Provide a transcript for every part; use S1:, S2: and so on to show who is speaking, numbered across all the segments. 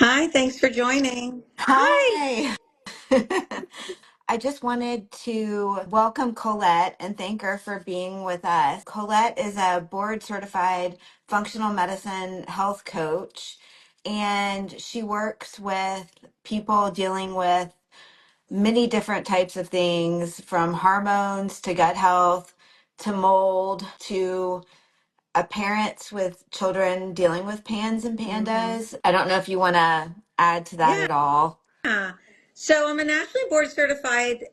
S1: Hi, thanks for joining. Hi.
S2: Hi. I just wanted to welcome Colette and thank her for being with us. Colette is a board certified functional medicine health coach, and she works with people dealing with many different types of things from hormones to gut health to mold to parents with children dealing with PANS and
S1: hmm
S2: PANDAS. I don't know if you want to add to that
S1: Yeah.
S2: at all.
S1: So I'm a nationally board certified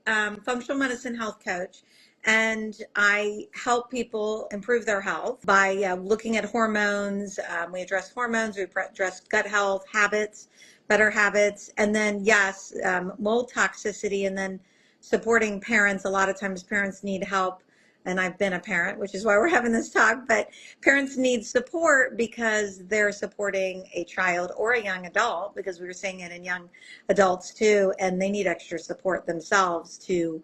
S1: functional medicine health coach, and I help people improve their health by looking at hormones. We address hormones, address gut health, habits, better habits, and then, yes, mold toxicity, and then supporting parents. A lot of times parents need help. And I've been a parent, which is why we're having this talk. But parents need support because they're supporting a child or a young adult, because we were seeing it in young adults too, and they need extra support themselves to,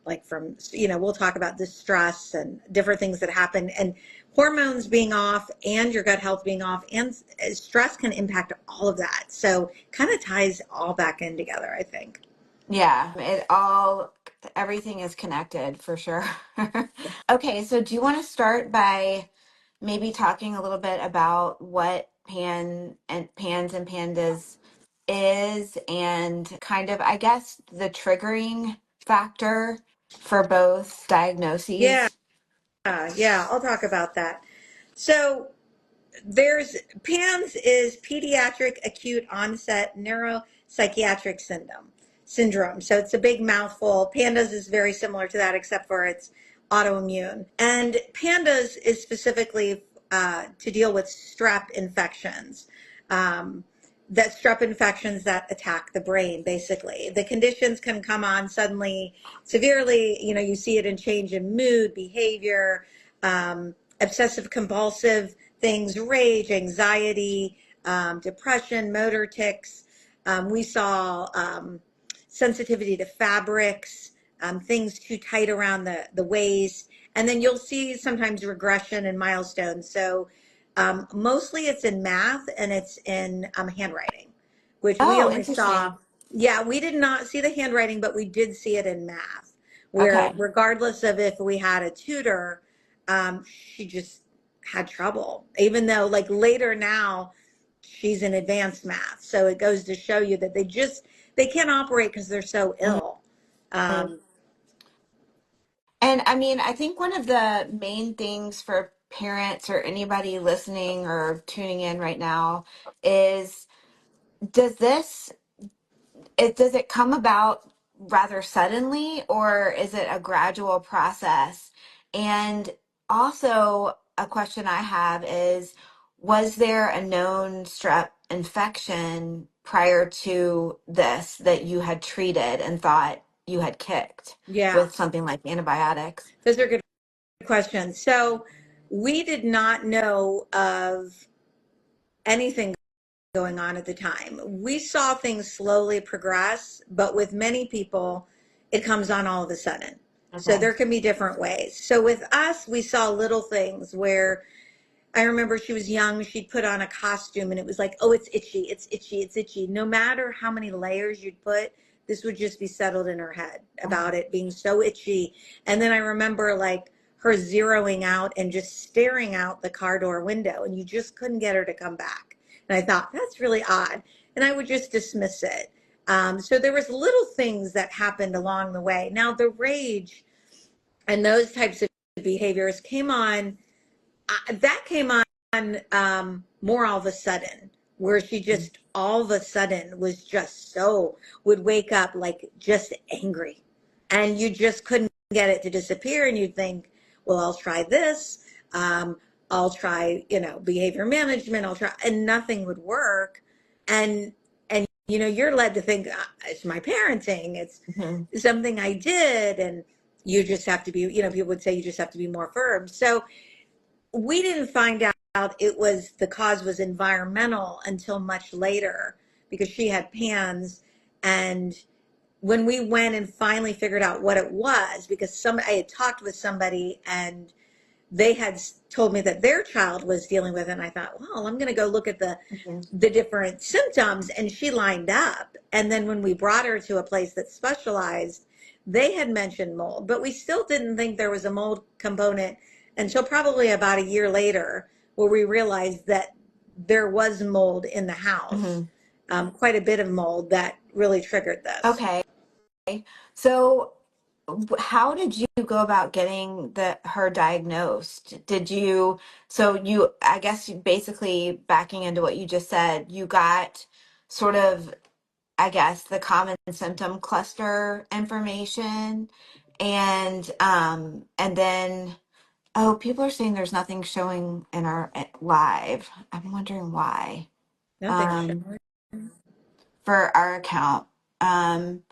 S1: like, from, we'll talk about the stress and different things that happen, and hormones being off and your gut health being off and stress can impact all of that. So kind of ties all back in together, I think.
S2: Yeah, everything is connected for sure. Okay, so do you want to start by maybe talking a little bit about what PANS and PANDAS is and kind of, I guess, the triggering factor for both
S1: Yeah,
S2: diagnoses?
S1: yeah, I'll talk about that. So there's PANS is pediatric acute onset neuropsychiatric syndrome. So it's a big mouthful. PANDAS is very similar to that, except for it's autoimmune. And PANDAS is specifically to deal with strep infections. That strep infections that attack the brain, basically. The conditions can come on suddenly, severely. You see it in change in mood, behavior, obsessive compulsive things, rage, anxiety, depression, motor tics. We saw sensitivity to fabrics, things too tight around the waist. And then you'll see sometimes regression and milestones. So mostly it's in math and it's in handwriting, which we
S2: Oh,
S1: only saw.
S2: interesting.
S1: Yeah, we did not see the handwriting, but we did see it in math, where
S2: Okay.
S1: regardless of if we had a tutor, she just had trouble, even though, like, later now she's in advanced math. So it goes to show you that they can't operate because they're so ill.
S2: Mhm.
S1: Um,
S2: And I mean, I think one of the main things for parents or anybody listening or tuning in right now is does this does it come about rather suddenly or is it a gradual process? And also a question I have is was there a known strep infection prior to this that you had treated and thought you had kicked
S1: yeah,
S2: with something like antibiotics?
S1: those are good questions. So we did not know of anything going on at the time. We saw things slowly progress, but with many people, it comes on all of a sudden. So
S2: Okay.
S1: there can be different ways. So with us, we saw little things where I remember she was young, she'd put on a costume and it was like, oh, it's itchy, it's itchy, it's itchy. No matter how many layers you'd put, this would just be settled in her head about it being so itchy. And then I remember, like, her zeroing out and just staring out the car door window, and you just couldn't get her to come back. And I thought, that's really odd. And I would just dismiss it. So there was little things that happened along the way. Now, the rage and those types of behaviors came on, that came on more all of a sudden, where she just all of a sudden was just so, would wake up like just angry, and you just couldn't get it to disappear, and you'd think, well, I'll try this, I'll try, behavior management, I'll try, and nothing would work. And you're led to think, it's my parenting, it's
S2: Mhm.
S1: something I did. And you just have to be, people would say you just have to be more firm. So we didn't find out the cause was environmental until much later, because she had PANS. And when we went and finally figured out what it was, because I had talked with somebody, and they had told me that their child was dealing with it. And I thought, well, I'm going to go look at
S2: Mhm.
S1: the different symptoms. And she lined up. And then when we brought her to a place that specialized, they had mentioned mold, but we still didn't think there was a mold component until probably about a year later, where we realized that there was mold in the house,
S2: Mhm.
S1: quite a bit of mold that really triggered this.
S2: Okay. So how did you go about getting her diagnosed? Did you, so you, I guess basically backing into what you just said, you got sort of, I guess, the common symptom cluster information, and then, oh, people are saying there's nothing showing in our live. I'm wondering why.
S1: Nothing
S2: Um,
S1: showing.
S2: for our account. Um,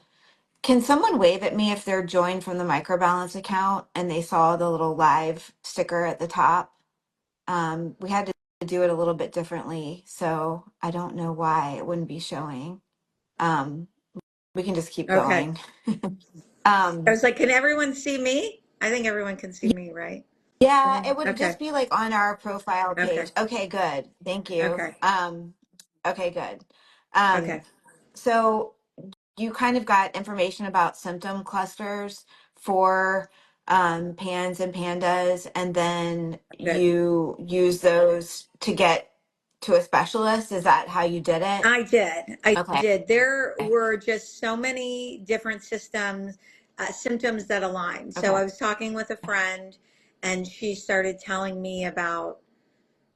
S2: Can someone wave at me if they're joined from the microbalance account and they saw the little live sticker at the top? We had to do it a little bit differently, so I don't know why it wouldn't be showing. Um, we can just keep
S1: Okay.
S2: going.
S1: I
S2: Um,
S1: was like, can everyone see me? I think everyone can see
S2: y-
S1: me, right?
S2: yeah,
S1: Everyone?
S2: it would
S1: Okay.
S2: just be like on our profile
S1: Okay.
S2: page. Okay, good. Thank you.
S1: Okay.
S2: Okay, good. Um,
S1: Okay.
S2: so you kind of got information about symptom clusters for PANS and PANDAS, and then
S1: Good.
S2: you use those to get to a specialist. Is that how you did it?
S1: I did. I
S2: Okay.
S1: did. There were just so many different symptoms that aligned. So
S2: Okay.
S1: I was talking with a friend, and she started telling me about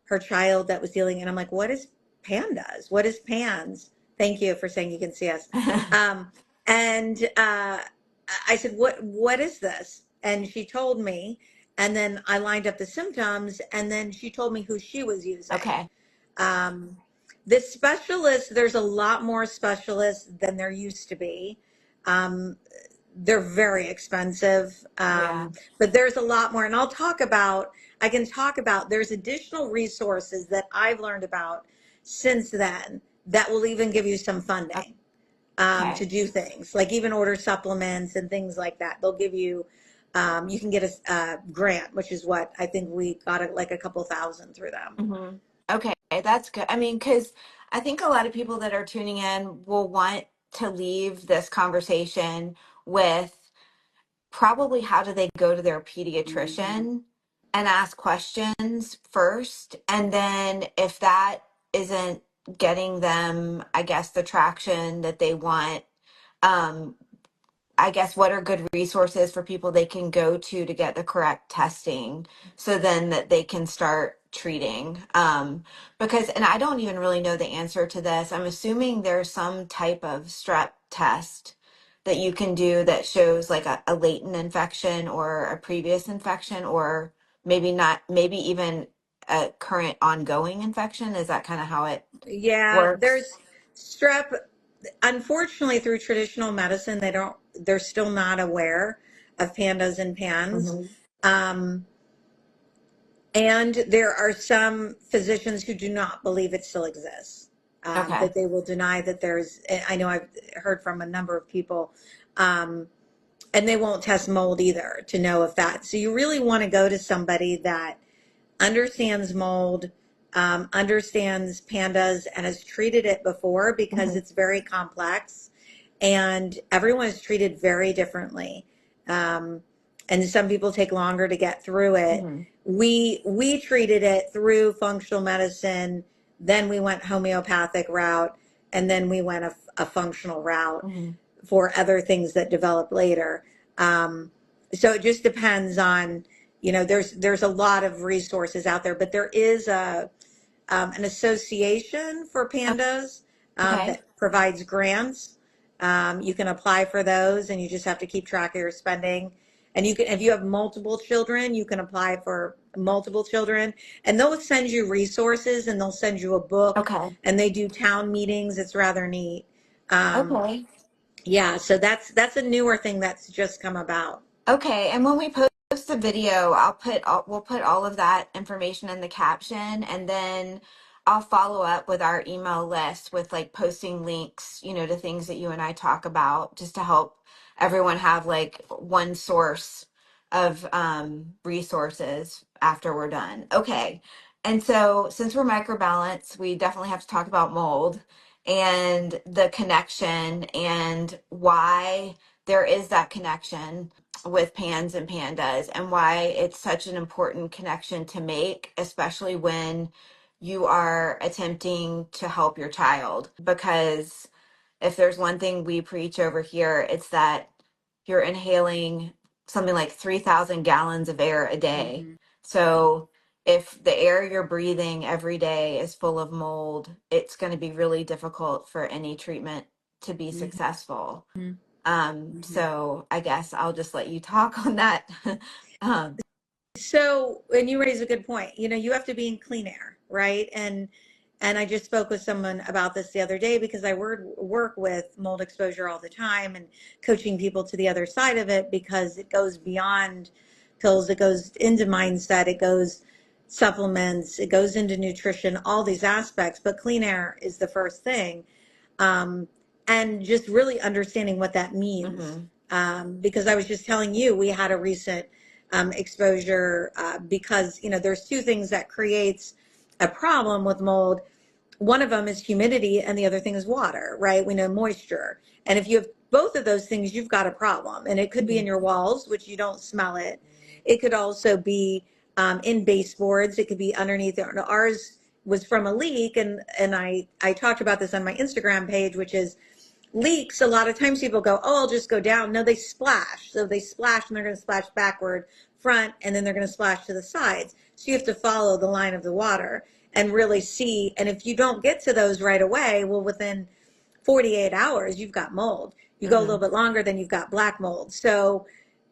S1: her child that was dealing, and I'm like, what is PANDAS? What is PANS? Thank you for saying you can see us. Um, and I said, what is this? And she told me, and then I lined up the symptoms, and then she told me who she was using.
S2: Okay.
S1: Um, this specialist, there's a lot more specialists than there used to be. Um, they're very expensive,
S2: Yeah.
S1: but there's a lot more. And I can talk about, there's additional resources that I've learned about since then that will even give you some funding to
S2: Okay.
S1: do things, like even order supplements and things like that. They'll give you, you can get a grant, which is what I think we got it like a couple thousand through them.
S2: hmm Okay, that's good. I mean, because I think a lot of people that are tuning in will want to leave this conversation with probably how do they go to their pediatrician and ask questions first. And then if that isn't getting them, I guess, the traction that they want, um, I guess what are good resources for people they can go to get the correct testing so then that they can start treating. Because, and I don't even really know the answer to this. I'm assuming there's some type of strep test that you can do that shows like a latent infection or a previous infection, or maybe not, maybe even a current ongoing infection. Is that kind of how it
S1: Yeah,
S2: works?
S1: there's strep. Unfortunately, through traditional medicine, they're still not aware of pandas and pans.
S2: hmm
S1: Um, and there are some physicians who do not believe it still exists,
S2: Okay.
S1: that they will deny that there's, I know I've heard from a number of people, um, and they won't test mold either to know if that. So you really want to go to somebody that understands mold, understands pandas, and has treated it before, because
S2: hmm
S1: it's very complex and everyone is treated very differently. Um, and some people take longer to get through it.
S2: hmm
S1: We treated it through functional medicine, then we went homeopathic route, and then we went a functional route
S2: hmm
S1: for other things that develop later. So it just depends on, there's a lot of resources out there, but there is an association for pandas
S2: Okay.
S1: that provides grants. You can apply for those, and you just have to keep track of your spending. And you can, if you have multiple children, you can apply for multiple children, and they'll send you resources, and they'll send you a book,
S2: Okay.
S1: and they do town meetings. It's rather neat. Um,
S2: Okay.
S1: yeah, so that's a newer thing that's just come about.
S2: Okay. And when we post the video, we'll put all of that information in the caption, and then I'll follow up with our email list with like posting links, to things that you and I talk about, just to help everyone have like one source of resources. after we're done. Okay. And so since we're microbalance, we definitely have to talk about mold and the connection and why there is that connection with PANS and PANDAS and why it's such an important connection to make, especially when you are attempting to help your child. Because if there's one thing we preach over here, it's that you're inhaling something like 3,000 gallons of air a day. So if the air you're breathing every day is full of mold, it's going to be really difficult for any treatment to be successful. So I guess I'll just let you talk on that. um,
S1: So, and you raise a good point. You know, you have to be in clean air, right? And I just spoke with someone about this the other day because I work with mold exposure all the time and coaching people to the other side of it because it goes beyond pills, it goes into mindset, it goes supplements, it goes into nutrition, all these aspects. But clean air is the first thing. Um, and just really understanding what that means.
S2: mhm,
S1: Because I was just telling you, we had a recent exposure because, you know, there's two things that creates a problem with mold. One of them is humidity and the other thing is water, right? We know moisture. And if you have both of those things, you've got a problem. And it could be in your walls, which you don't smell it. It could also be in baseboards. It could be underneath. Ours was from a leak. And I talked about this on my Instagram page, which is leaks. A lot of times people go, oh, I'll just go down. No, they splash. So they splash and they're going to splash backward, front, and then they're going to splash to the sides. So you have to follow the line of the water and really see. And if you don't get to those right away, well, within 48 hours, you've got mold. You go a little
S2: mhm,
S1: bit longer, then you've got black mold. So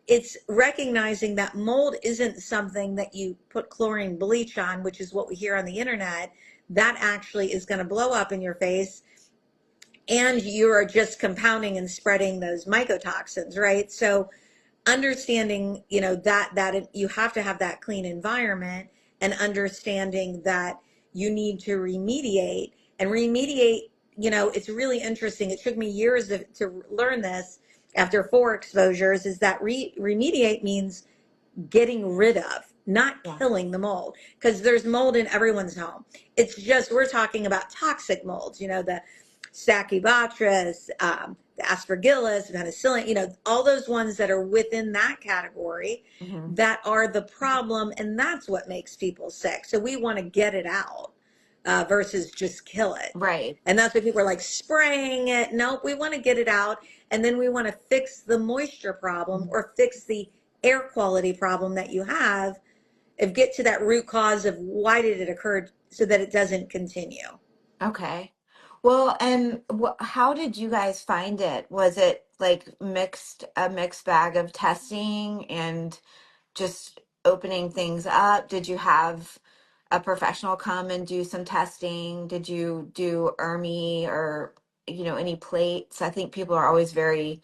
S1: it's recognizing that mold isn't something that you put chlorine bleach on, which is what we hear on the internet. That actually is going to blow up in your face and you are just compounding and spreading those mycotoxins, right? So understanding, you know, that you have to have that clean environment and understanding that you need to remediate and remediate. You know, it's really interesting. It took me years to learn this after 4 exposures is that remediate means getting rid of, not
S2: yeah.
S1: killing the mold, because there's mold in everyone's home. It's just we're talking about toxic molds, you know, the Stachybotrys, the Aspergillus, penicillin, you know, all those ones that are within that category
S2: Mhm.
S1: that are the problem, and that's what makes people sick. So we want to get it out versus just kill it.
S2: Right.
S1: And that's why people are like spraying it. Nope, we want to get it out. And then we want to fix the moisture problem or fix the air quality problem that you have and get to that root cause of why did it occur so that it doesn't continue.
S2: Okay. Well, and how did you guys find it? Was it like a mixed bag of testing and just opening things up? Did you have a professional come and do some testing? Did you do ERMI or, any plates? I think people are always very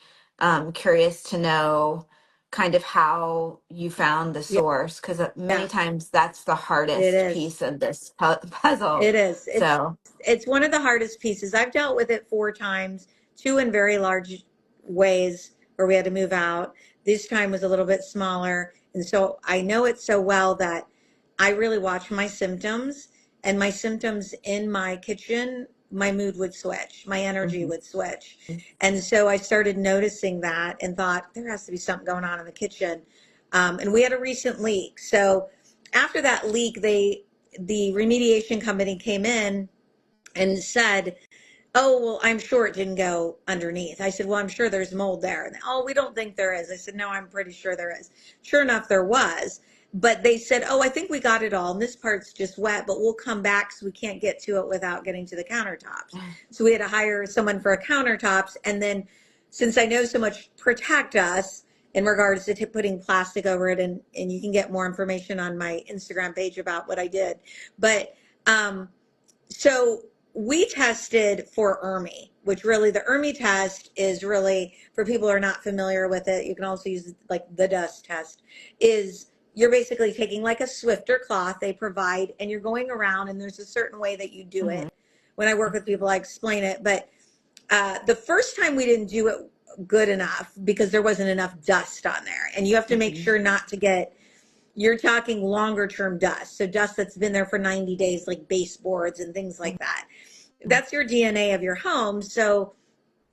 S2: curious to know kind of how you found the
S1: Yeah,
S2: source, because many
S1: yeah,
S2: times that's the
S1: it
S2: hardest
S1: is.
S2: piece of this puzzle.
S1: It is.
S2: So,
S1: It's one of the hardest pieces. I've dealt with it 4 times, 2 in very large ways where we had to move out. This time was a little bit smaller. And so I know it so well that I really watch my symptoms and my symptoms in my kitchen, my mood would switch, my energy
S2: mhm,
S1: would switch. And so I started noticing that and thought there has to be something going on in the kitchen. And we had a recent leak. So after that leak, the remediation company came in and said, oh, well, I'm sure it didn't go underneath. I said, well, I'm sure there's mold there. And, oh, we don't think there is. I said, no, I'm pretty sure there is. Sure enough, there was. But they said, oh, I think we got it all. And this part's just wet, but we'll come back so we can't get to it without getting to the countertops. So we had to hire someone for a countertops. And then since I know so much protect us in regards to putting plastic over it, and you can get more information on my Instagram page about what I did. But so we tested for ERMI, which really the ERMI test is really for people who are not familiar with it. You can also use like the dust test. Is you're basically taking like a Swifter cloth they provide, and you're going around, and there's a certain way that you do
S2: mhm,
S1: it. When I work with people, I explain it. But the first time we didn't do it good enough because there wasn't enough dust on there, and you have to make
S2: mhm,
S1: sure not to get you're talking longer term dust. So dust that's been there for 90 days, like baseboards and things like that. That's your DNA of your home. So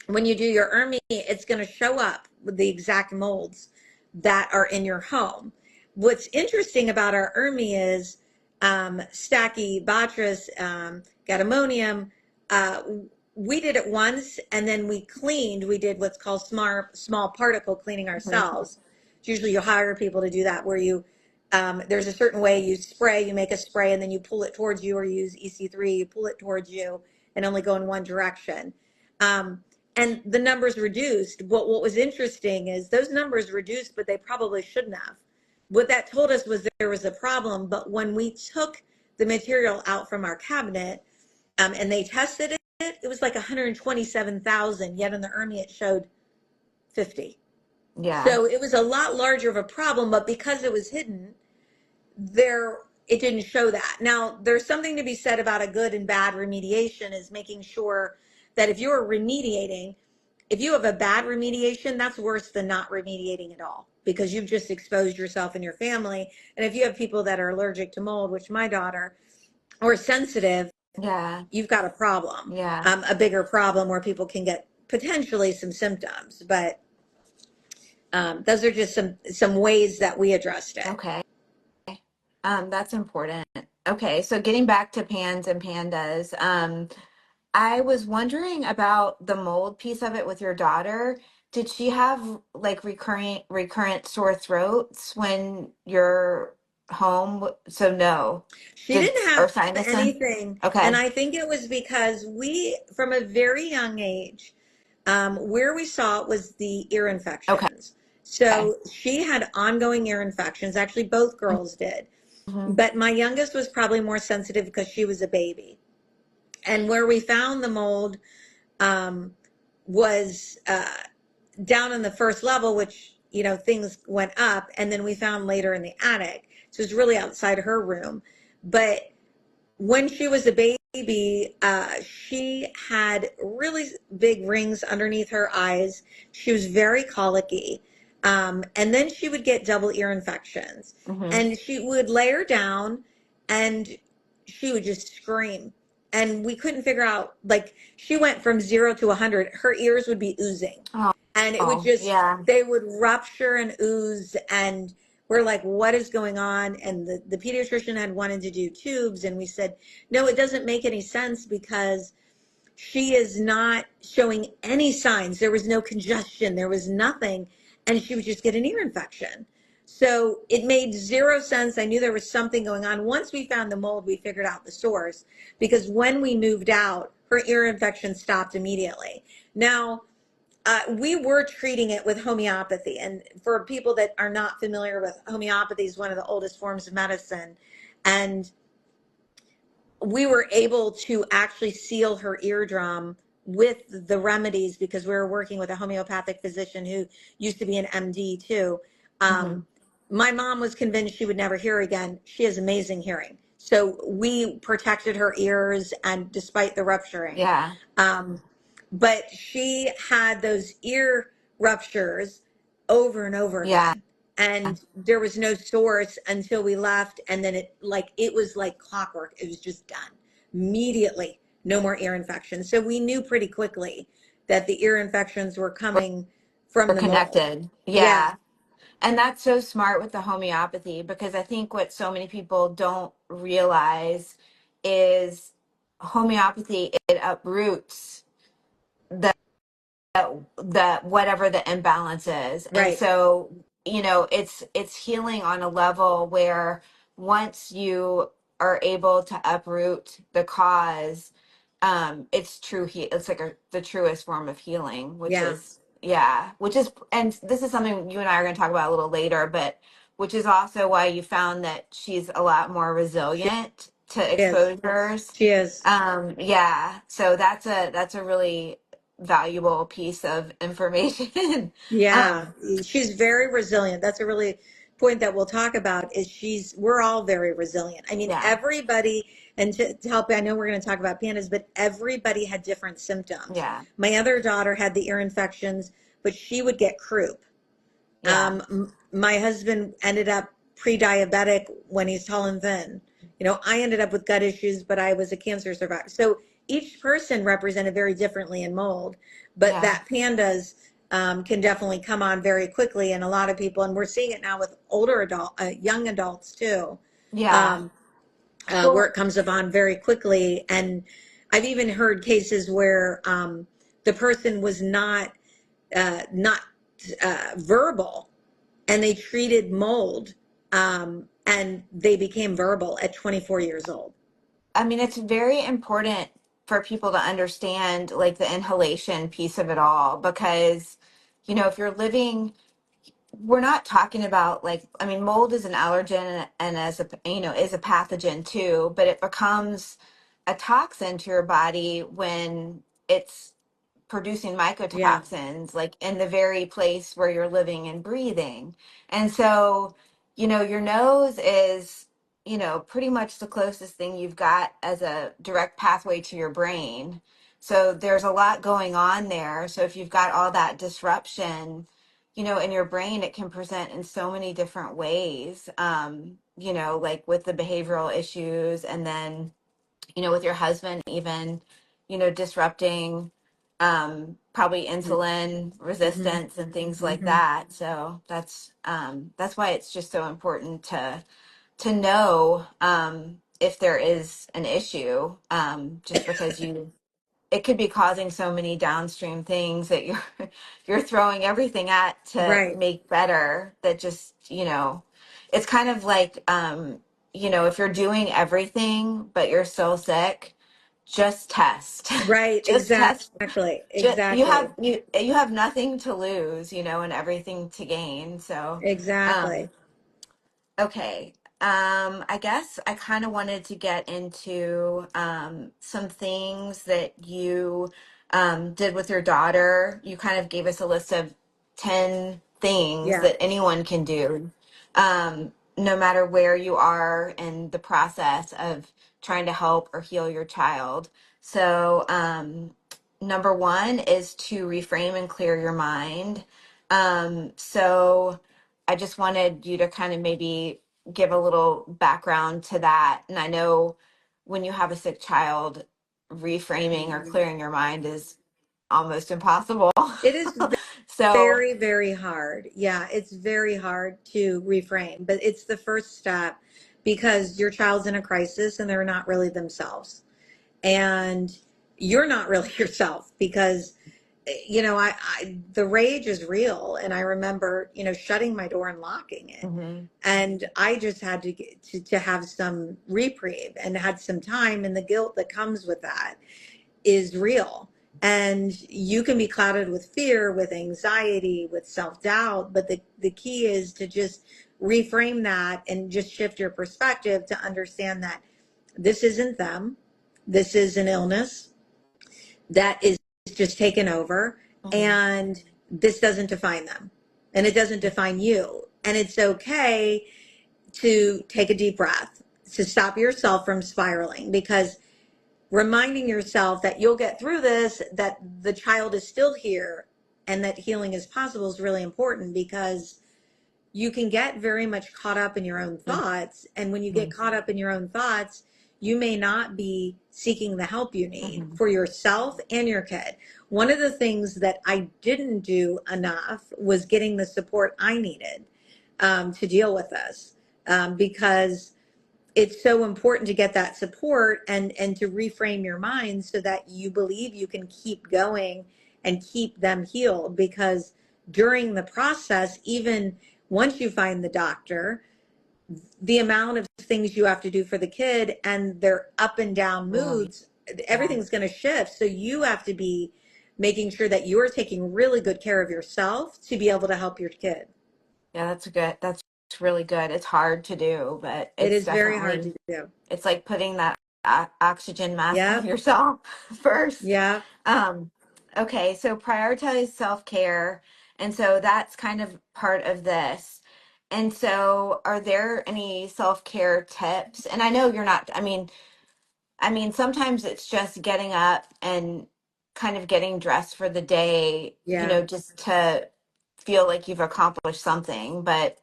S1: when you do your ERMI, it's going to show up with the exact molds that are in your home. What's interesting about our ERMI is Stachybotrys, gadamonium. We did it once, and then we cleaned. We did what's called small particle cleaning ourselves. It's usually you hire people to do that, where you there's a certain way you spray. You make a spray, and then you pull it towards you, or you use EC3. You pull it towards you, and only go in one direction. And the numbers reduced. But what was interesting is those numbers reduced, but they probably shouldn't have. What that told us was there was a problem. But when we took the material out from our cabinet and they tested it, it was like 127,000. Yet in the ERMI, it showed 50.
S2: Yeah.
S1: So it was a lot larger of a problem. But because it was hidden, it didn't show that. Now, there's something to be said about a good and bad remediation, is making sure that if you're remediating, if you have a bad remediation, that's worse than not remediating at all, because you've just exposed yourself and your family. And if you have people that are allergic to mold, which my daughter, or sensitive,
S2: Yeah.
S1: you've got a problem,
S2: Yeah.
S1: a bigger problem where people can get potentially some symptoms. But those are just some ways that we addressed it.
S2: Okay. That's important. Okay, so getting back to PANS and PANDAS, I was wondering about the mold piece of it with your daughter. Did she have like recurrent sore throats when you're home? So no.
S1: She didn't
S2: Or
S1: have
S2: sinus?
S1: anything. And
S2: Okay.
S1: I think it was because we, from a very young age, where we saw it was the ear
S2: Okay.
S1: infections. So she had ongoing ear infections. Actually, both girls did.
S2: Mm-hmm.
S1: But my youngest was probably more sensitive because she was a baby. And where we found the mold was down on the first level, which, things went up. And then we found later in the attic. So it was really outside her room. But when she was a baby, she had really big rings underneath her eyes. She was very colicky. And then she would get double ear infections.
S2: Mm-hmm.
S1: And she would lay her down and she would just scream. And we couldn't figure out, like, she went from 0 to 100. Her ears would be oozing.
S2: Oh,
S1: And it would
S2: oh,
S1: just,
S2: yeah.
S1: they would rupture and ooze. And we're like, what is going on? And the pediatrician had wanted to do tubes. And we said, no, it doesn't make any sense because she is not showing any signs. There was no congestion. There was nothing. And she would just get an ear infection. So it made zero sense. I knew there was something going on. Once we found the mold, we figured out the source, because when we moved out, her ear infection stopped immediately. Now, we were treating it with homeopathy. And for people that are not familiar with homeopathy, is one of the oldest forms of medicine. And we were able to actually seal her eardrum with the remedies, because we were working with a homeopathic physician who used to be an MD too.
S2: Mm-hmm.
S1: My mom was convinced she would never hear again. She has amazing hearing. So we protected her ears, and despite the rupturing.
S2: Yeah.
S1: But she had those ear ruptures over and over
S2: Yeah.
S1: again. And there was no source until we left. And then it was like clockwork. It was just done immediately. No more ear infections. So we knew pretty quickly that the ear infections were coming from
S2: We're
S1: the mold.
S2: connected.
S1: Yeah,
S2: Yeah. And that's so smart with the homeopathy, because I think what so many people don't realize is homeopathy, it uproots the whatever the imbalance is. And
S1: right.
S2: so, it's healing on a level where once you are able to uproot the cause, it's like the truest form of healing, which
S1: Yeah,
S2: is, yeah, and this is something you and I are going to talk about a little later, but which is also why you found that she's a lot more
S1: she
S2: resilient to
S1: is.
S2: exposures.
S1: She is.
S2: Yeah, so that's a really valuable piece of information.
S1: Yeah,
S2: um
S1: she's very resilient. That's a really point that we'll talk about, is we're all very resilient. I mean,
S2: yeah.
S1: everybody, and to help, I know we're going to talk about pandas, but everybody had different symptoms.
S2: Yeah.
S1: My other daughter had the ear infections, but she would get croup.
S2: Yeah.
S1: My husband ended up pre-diabetic when he's tall and thin. I ended up with gut issues, but I was a cancer survivor. So each person represented very differently in mold, but
S2: Yeah.
S1: that PANDAS can definitely come on very quickly in a lot of people, and we're seeing it now with young adults too,
S2: Yeah.
S1: um, where
S2: Well,
S1: it comes upon very quickly. And I've even heard cases where the person was not verbal, and they treated mold, and they became verbal at 24 years old.
S2: I mean, it's very important for people to understand like the inhalation piece of it all because, if you're living, we're not talking about like, I mean, mold is an allergen and as a, is a pathogen too, but it becomes a toxin to your body when it's producing
S1: Yeah,
S2: mycotoxins like in the very place where you're living and breathing. And so, your nose is, pretty much the closest thing you've got as a direct pathway to your brain. So there's a lot going on there. So if you've got all that disruption, in your brain, it can present in so many different ways. Like with the behavioral issues and then with your husband even, disrupting probably insulin
S1: hmm
S2: resistance and things like
S1: hmm
S2: that. So that's why it's just so important to know if there is an issue, just because it could be causing so many downstream things that you're you're throwing everything at to
S1: right,
S2: make better that just it's kind of like if you're doing everything but you're still sick, just test.
S1: right,
S2: Just test.
S1: exactly,
S2: Just, you
S1: exactly,
S2: have you have nothing to lose, and everything to gain. So
S1: exactly.
S2: um okay. I guess I kind of wanted to get into some things that you did with your daughter. You kind of gave us a list of 10 things
S1: Yeah.
S2: that anyone can do, no matter where you are in the process of trying to help or heal your child. So, number one is to reframe and clear your mind. So, I just wanted you to kind of maybe give a little background to that. And I know when you have a sick child, reframing or clearing your mind is almost impossible.
S1: It is
S2: So,
S1: very, very hard. Yeah, it's very hard to reframe, but it's the first step because your child's in a crisis and they're not really themselves. And you're not really yourself because the rage is real, and I remember shutting my door and locking it,
S2: mhm,
S1: and I just had to have some reprieve and had some time, and the guilt that comes with that is real. And you can be clouded with fear, with anxiety, with self-doubt, but the key is to just reframe that and just shift your perspective to understand that this isn't them, this is an illness that is just taken over,
S2: mhm,
S1: and this doesn't define them, and it doesn't define you, and it's okay to take a deep breath, to stop yourself from spiraling, because reminding yourself that you'll get through this, that the child is still here, and that healing is possible is really important, because you can get very much caught up in your own thoughts. And when you get
S2: mhm,
S1: caught up in your own thoughts, you may not be seeking the help you need
S2: mhm,
S1: for yourself and your kid. One of the things that I didn't do enough was getting the support I needed to deal with this, because it's so important to get that support and to reframe your mind so that you believe you can keep going and keep them healed, because during the process, even once you find the doctor, the amount of things you have to do for the kid and their up and down
S2: really,
S1: moods,
S2: yeah,
S1: everything's going to shift. So you have to be making sure that you're taking really good care of yourself to be able to help your kid.
S2: yeah, that's good. That's really good. It's hard to do, but
S1: It
S2: it's
S1: is very hard
S2: definitely
S1: to do.
S2: it's like putting that oxygen mask on
S1: Yep.
S2: yourself first.
S1: Yeah.
S2: Um, okay, so prioritize self-care. And so that's kind of part of this. And so are there any self-care tips? And I know you're not, I mean, sometimes it's just getting up and kind of getting dressed for the day,
S1: Yeah.
S2: just to feel like you've accomplished something. But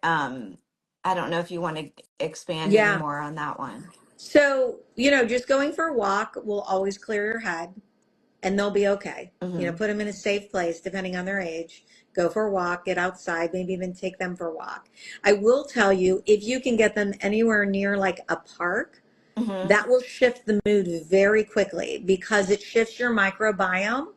S2: I don't know if you want to expand any
S1: Yeah.
S2: more on that one.
S1: So, just going for a walk will always clear your head and they'll be okay.
S2: Hmm.
S1: Put them in a safe place depending on their age. Go for a walk, get outside, maybe even take them for a walk. I will tell you, if you can get them anywhere near like a park,
S2: Hmm.
S1: that will shift the mood very quickly because it shifts your microbiome,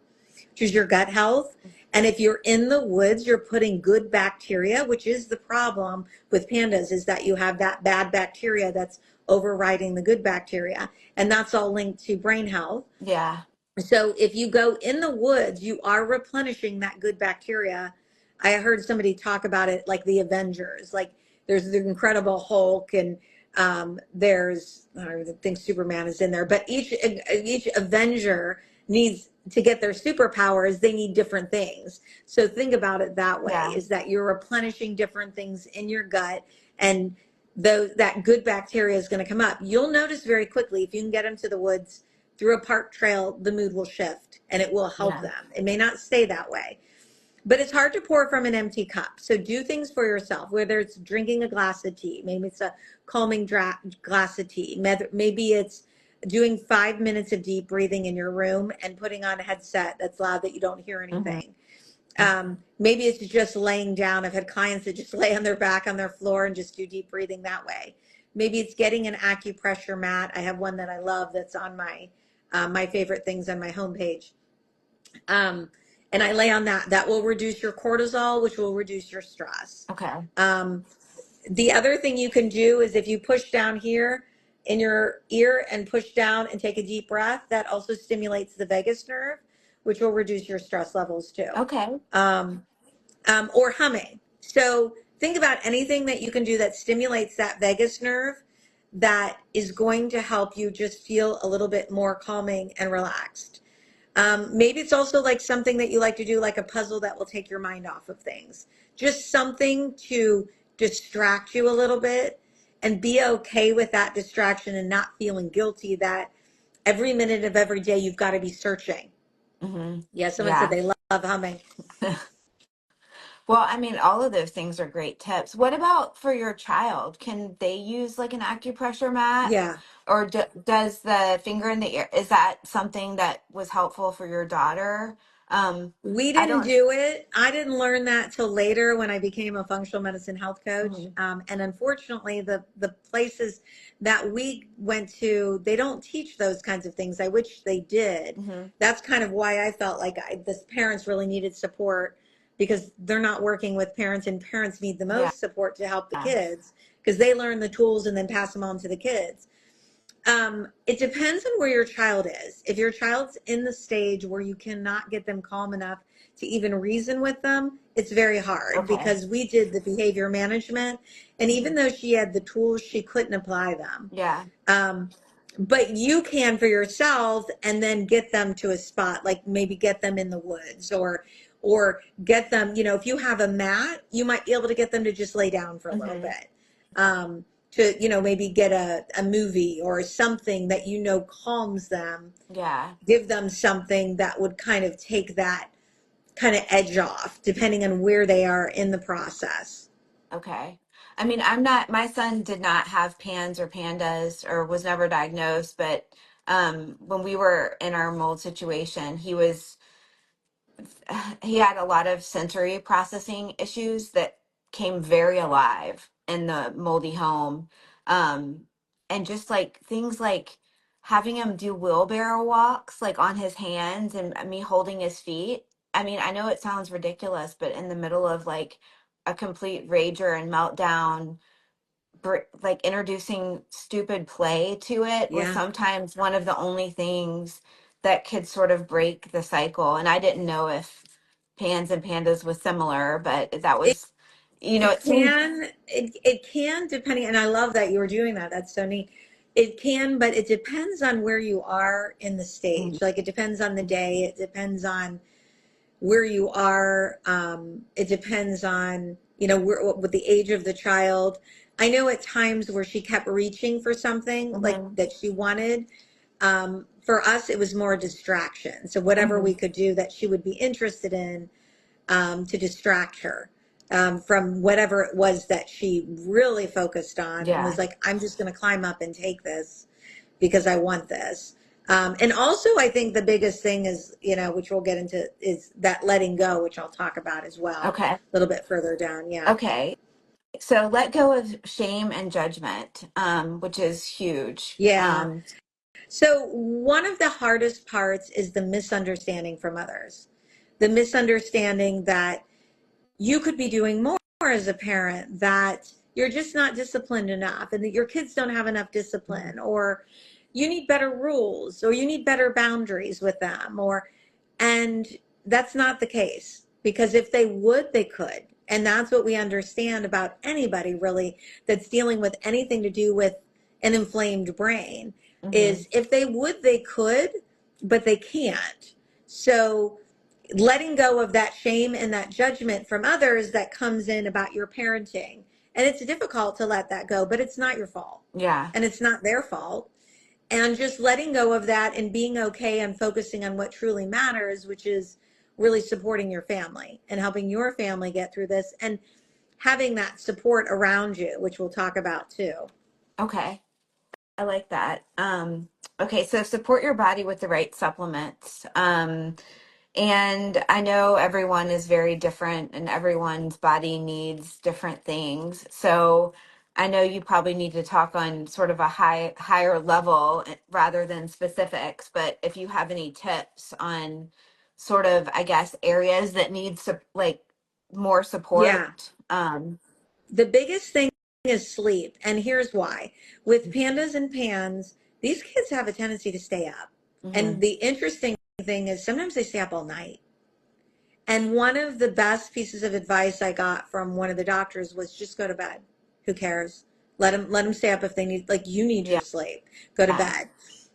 S1: which is your gut health. And if you're in the woods, you're putting good bacteria, which is the problem with pandas, is that you have that bad bacteria that's overriding the good bacteria. And that's all linked to brain health.
S2: Yeah.
S1: So if you go in the woods, you are replenishing that good bacteria. I heard somebody talk about it like the Avengers. Like there's the Incredible Hulk, and there's I don't even think Superman is in there, but each Avenger needs to get their superpowers. They need different things. So think about it that way:
S2: Yeah.
S1: is that you're replenishing different things in your gut, and that good bacteria is going to come up. You'll notice very quickly if you can get them to the woods through a park trail, the mood will shift and it will help
S2: Yeah.
S1: them. It may not stay that way, but it's hard to pour from an empty cup. So do things for yourself, whether it's drinking a glass of tea, maybe it's a calming glass of tea, maybe it's doing 5 minutes of deep breathing in your room and putting on a headset that's loud that you don't hear
S2: Hmm.
S1: anything. Maybe it's just laying down. I've had clients that just lay on their back on their floor and just do deep breathing that way. Maybe it's getting an acupressure mat. I have one that I love that's on my favorite things on my homepage. Um, and I lay on that. That will reduce your cortisol, which will reduce your stress.
S2: Okay.
S1: Um, the other thing you can do is if you push down here in your ear and push down and take a deep breath, that also stimulates the vagus nerve, which will reduce your stress levels too.
S2: Okay.
S1: Um, or humming. So think about anything that you can do that stimulates that vagus nerve that is going to help you just feel a little bit more calming and relaxed. Maybe it's also like something that you like to do, like a puzzle that will take your mind off of things. Just something to distract you a little bit and be okay with that distraction and not feeling guilty that every minute of every day you've got to be searching.
S2: Hmm.
S1: Yeah, someone said
S2: Yeah.
S1: they love humming.
S2: Well, I mean, all of those things are great tips. What about for your child? Can they use like an acupressure mat?
S1: Yeah.
S2: Or does the finger in the ear, is that something that was helpful for your daughter?
S1: We
S2: I
S1: didn't
S2: don't.
S1: do it. I didn't learn that till later when I became a functional medicine health coach.
S2: Mhm.
S1: And unfortunately, the places that we went to, they don't teach those kinds of things. I wish they did.
S2: Mhm.
S1: That's kind of why I felt like the parents really needed support because they're not working with parents, and parents need the
S2: Yeah.
S1: most support to help the kids because they learn the tools and then pass them on to the kids. It depends on where your child is. If your child's in the stage where you cannot get them calm enough to even reason with them, it's very hard
S2: Okay.
S1: because we did the behavior management, and even
S2: Mhm.
S1: though she had the tools, she couldn't apply them.
S2: Yeah.
S1: Um, but you can for yourself, and then get them to a spot, like maybe get them in the woods, or get them. If you have a mat, you might be able to get them to just lay down for a little
S2: Mhm.
S1: bit. To maybe get a movie or something that calms them,
S2: Yeah.
S1: give them something that would kind of take that kind of edge off depending on where they are in the process.
S2: Okay. I mean, I'm not, my son did not have PANS or PANDAS or was never diagnosed, but when we were in our mold situation, he had a lot of sensory processing issues that came very alive in the moldy home. Um, and just like things like having him do wheelbarrow walks, like on his hands and me holding his feet. I mean, I know it sounds ridiculous, but in the middle of like a complete rager and meltdown, like introducing stupid play to it was
S1: Yeah.
S2: sometimes one of the only things that could sort of break the cycle. And I didn't know if pans and pandas was similar, but that
S1: It,
S2: was,
S1: it
S2: it seemed.
S1: can, it can, depending, and I love that you were doing that. That's so neat. It can, but it depends on where you are in the
S2: Mhm.
S1: stage. Like it depends on the day. It depends on where you are. It depends on, with the age of the child. I know at times where she kept reaching for something like
S2: Mhm.
S1: that she wanted. For us, it was more a distraction. So whatever we
S2: Mhm.
S1: could do that she would be interested in, to distract her. from whatever it was that she really focused on and was
S2: Yeah.
S1: like, I'm just going to climb up and take this because I want this. And also, I think the biggest thing is, which we'll get into, is that letting go, which I'll talk about as well
S2: Okay.
S1: a little bit further down. Yeah.
S2: Okay. So let go of shame and judgment, which is huge.
S1: Yeah. So, one of the hardest parts is the misunderstanding from others, the misunderstanding that you could be doing more as a parent, that you're just not disciplined enough and that your kids don't have enough discipline, or you need better rules, or you need better boundaries with them, and that's not the case, because if they would, they could. And that's what we understand about anybody really that's dealing with anything to do with an inflamed brain,
S2: Mm-hmm.
S1: is if they would, they could, but they can't. So letting go of that shame and that judgment from others that comes in about your parenting. And it's difficult to let that go, but it's not your fault.
S2: Yeah.
S1: And it's not their fault. And just letting go of that and being okay and focusing on what truly matters, which is really supporting your family and helping your family get through this and having that support around you, which we'll talk about too.
S2: Okay. I like that. Okay, so support your body with the right supplements. And I know everyone is very different and everyone's body needs different things. So I know you probably need to talk on sort of a higher level rather than specifics, but if you have any tips on sort of, I guess, areas that need like more
S1: Yeah.
S2: support.
S1: The biggest thing is sleep. And here's why. With pandas and pans, these kids have a tendency to stay up.
S2: Mm-hmm.
S1: And the interesting thing is sometimes they stay up all night. And one of the best pieces of advice I got from one of the doctors was just go to bed. Who cares? Let them stay up if they need, like, you need your
S2: Yeah.
S1: sleep. Go to bed.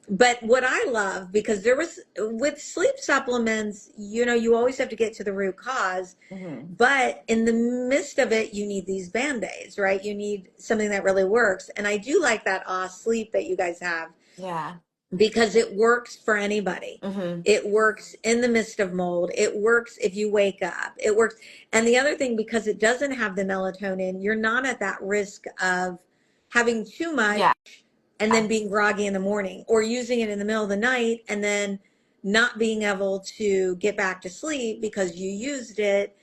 S1: But what I love, because there was, with sleep supplements, you always have to get to the root cause.
S2: Mm-hmm.
S1: But in the midst of it, you need these band-aids, right? You need something that really works. And I do like that sleep that you guys have,
S2: Yeah.
S1: because it works for anybody.
S2: Mm-hmm.
S1: It works in the midst of mold. It works if you wake up. It works. And the other thing, because it doesn't have the melatonin, you're not at that risk of having too much
S2: Yeah.
S1: and then being groggy in the morning, or using it in the middle of the night and then not being able to get back to sleep because you used it.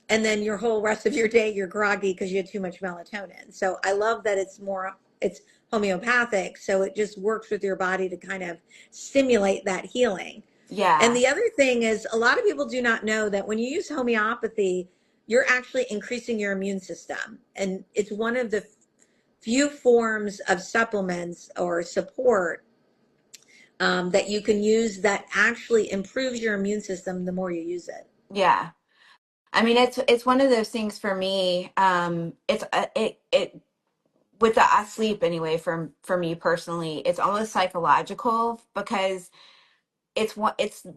S1: And then your whole rest of your day, you're groggy because you had too much melatonin. So I love that it's homeopathic. So it just works with your body to kind of stimulate that healing. And
S2: Yeah.
S1: the other thing is, a lot of people do not know that when you use homeopathy, you're actually increasing your immune system. And it's one of the few forms of supplements or support that you can use that actually improves your immune system the more you use it.
S2: Yeah. I mean, it's one of those things for me. It's it with the sleep anyway. For me personally, it's almost psychological because it's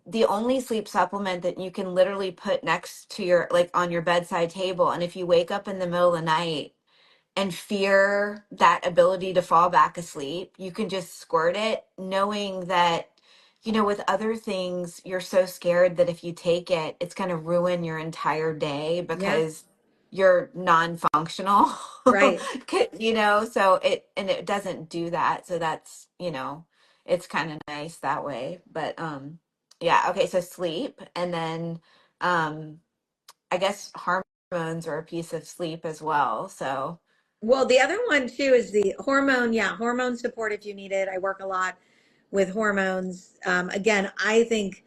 S2: the only sleep supplement that you can literally put next to your, like, on your bedside table, and if you wake up in the middle of the night and fear that ability to fall back asleep, you can just squirt it, knowing that, with other things, you're so scared that if you take it, it's going to ruin your entire day
S1: Yeah,
S2: because you're non-functional.
S1: right.
S2: So it doesn't do that. So that's, it's kind of nice that way. But yeah, okay, so sleep, and then I guess hormones are a piece of sleep as well. So
S1: Well, the other one too is the hormone. Yeah, hormone support if you need it. I work a lot with hormones. Again, I think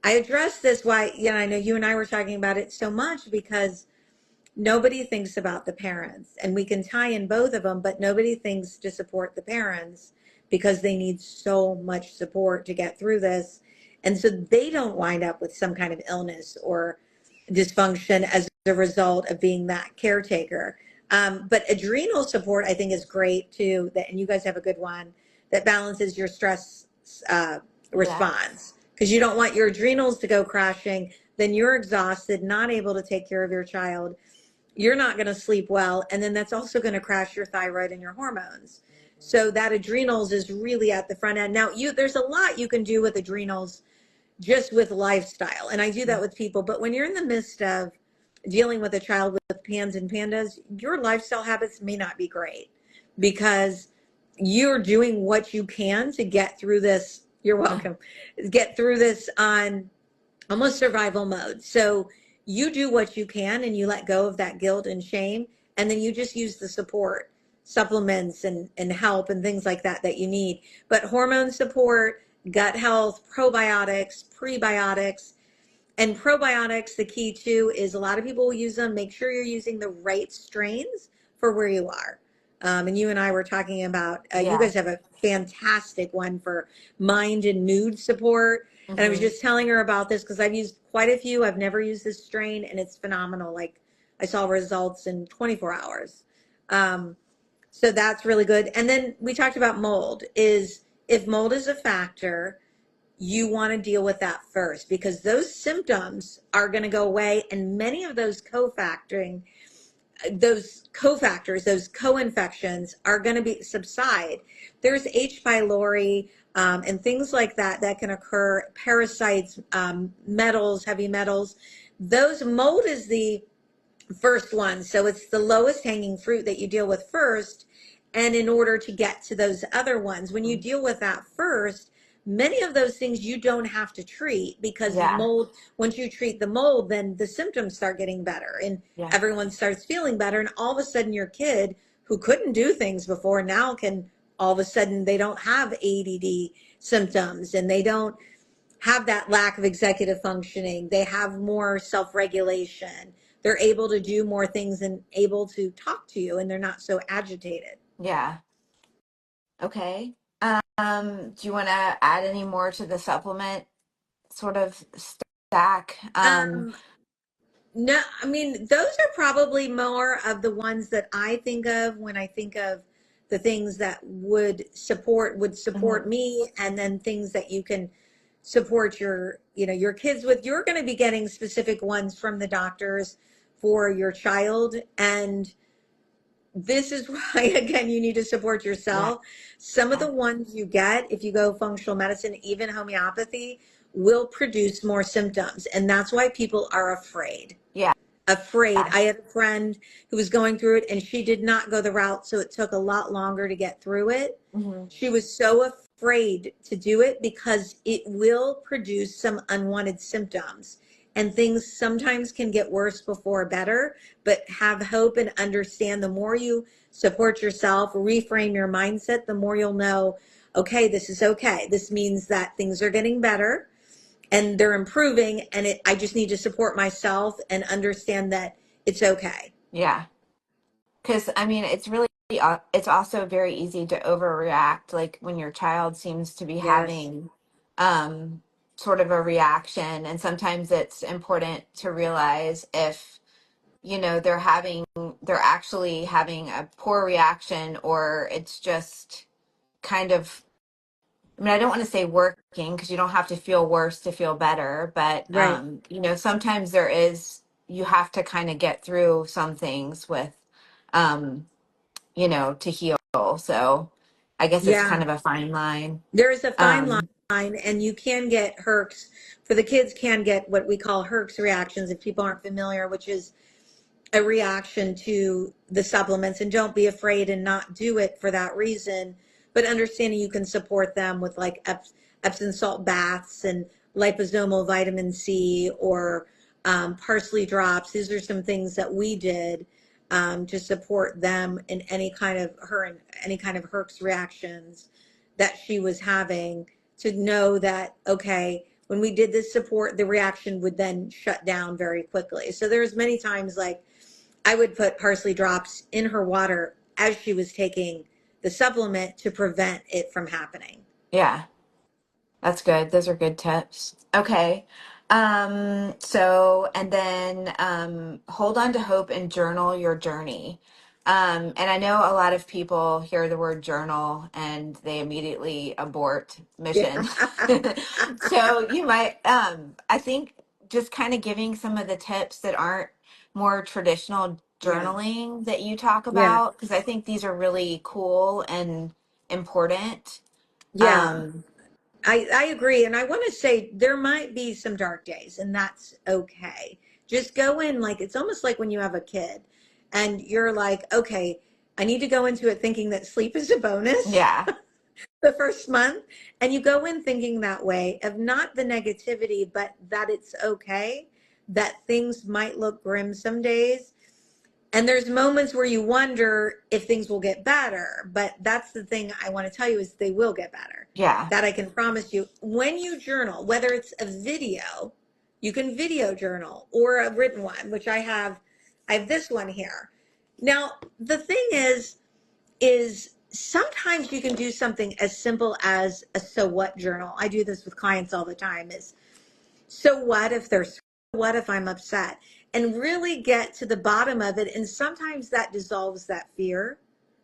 S1: I address this why, I know you and I were talking about it so much, because nobody thinks about the parents, and we can tie in both of them, but nobody thinks to support the parents because they need so much support to get through this. And so they don't wind up with some kind of illness or dysfunction as a result of being that caretaker. But adrenal support, I think, is great too. And you guys have a good one that balances your stress uh,
S2: yeah,
S1: response, because you don't want your adrenals to go crashing. Then you're exhausted, not able to take care of your child. You're not going to sleep well. And then that's also going to crash your thyroid and your hormones. So that adrenals is really at the front end. Now, there's a lot you can do with adrenals just with lifestyle. And I do that with people. But when you're in the midst of dealing with a child with pans and pandas, your lifestyle habits may not be great because you're doing what you can to get through this. You're welcome. Get through this on almost survival mode. So you do what you can and you let go of that guilt and shame. And then you just use the support, supplements and help and things like that that you need. But hormone support, gut health, probiotics, prebiotics, and probiotics, the key too is a lot of people will use them. Make sure you're using the right strains for where you are. And you and I were talking about, you
S2: Yeah.
S1: guys have a fantastic one for mind and mood support. And I was
S2: Hmm.
S1: just telling her about this because I've used quite a few. I've never used this strain and it's phenomenal. Like I saw results in 24 hours. So that's really good. And then we talked about mold is if mold is a factor, you want to deal with that first because those symptoms are going to go away and many of those cofactors, those co-infections are going to be subside. There's H. pylori and things like that that can occur, parasites, metals, heavy metals. Those mold is the first one. So it's the lowest hanging fruit that you deal with first. And in order to get to those other ones, when you deal with that first, many of those things you don't have to treat because
S2: Yeah.
S1: mold, once you treat the mold, then the symptoms start getting better and
S2: Yeah.
S1: everyone starts feeling better. And all of a sudden, your kid who couldn't do things before now can all of a sudden they don't have ADD symptoms and they don't have that lack of executive functioning. They have more self-regulation. They're able to do more things and able to talk to you and they're not so agitated.
S2: Yeah. Okay. Do you want to add any more to the supplement sort of stack?
S1: Um, no, I mean, those are probably more of the ones that I think of when I think of the things that would support
S2: Mhm.
S1: me and then things that you can support your kids with. You're going to be getting specific ones from the doctors for your child and this is why again you need to support
S2: Yeah.
S1: yourself. Some of the ones you get if you go functional medicine, even homeopathy, will produce more symptoms and that's why people are
S2: Yeah.
S1: afraid.
S2: Yeah.
S1: I had a friend who was going through it and she did not go the route, so it took a lot longer to get through it.
S2: Hmm.
S1: She was so afraid to do it because it will produce some unwanted symptoms. And things sometimes can get worse before better, but have hope and understand the more you support yourself, reframe your mindset, the more you'll know, okay, this is okay. This means that things are getting better and they're improving and I just need to support myself and understand that it's okay.
S2: Yeah. Because I mean, it's really, it's also very easy to overreact. Like when your child seems to be
S1: Yes.
S2: having um, sort of a reaction, and sometimes it's important to realize if they're actually having a poor reaction, or it's just kind of, I mean, I don't want to say working because you don't have to feel worse to feel better, but
S1: Right.
S2: sometimes you have to kind of get through some things with, um, to heal. So I guess it's
S1: Yeah.
S2: kind of a fine line.
S1: There's a fine line
S2: Um,
S1: and you can get hercs for the kids can get what we call hercs reactions if people aren't familiar, which is a reaction to the supplements and don't be afraid and not do it for that reason but understanding you can support them with like Epsom salt baths and liposomal vitamin C or parsley drops. These are some things that we did to support them in any kind of herx reactions that she was having to know that okay when we did this support the reaction would then shut down very quickly. So there's many times like I would put parsley drops in her water as she was taking the supplement to prevent it from happening.
S2: yeah. That's good. Those are good tips. Okay. And then hold on to hope and journal your journey. And I know a lot of people hear the word journal and they immediately abort
S1: Yeah.
S2: mission. So you might, I think just kind of giving some of the tips that aren't more traditional
S1: Yeah.
S2: journaling that you talk
S1: Yeah.
S2: about, because I think these are really cool and important.
S1: Yeah.
S2: Um,
S1: I agree. And I want to say there might be some dark days, and that's okay. Just go in like it's almost like when you have a kid. and you're like, okay, I need to go into it thinking that sleep is a bonus
S2: Yeah.
S1: the first month. And you go in thinking that way of not the negativity, but that it's okay, that things might look grim some days. And there's moments where you wonder if things will get better, but that's the thing I want to tell you is they will get better.
S2: Yeah.
S1: That I can promise you. When you journal, whether it's a video, you can video journal or a written one, which I have this one here. Now, the thing is sometimes you can do something as simple as a so what journal. I do this with clients all the time is so what if there's what if I'm upset and really get to the bottom of it. And sometimes that dissolves that fear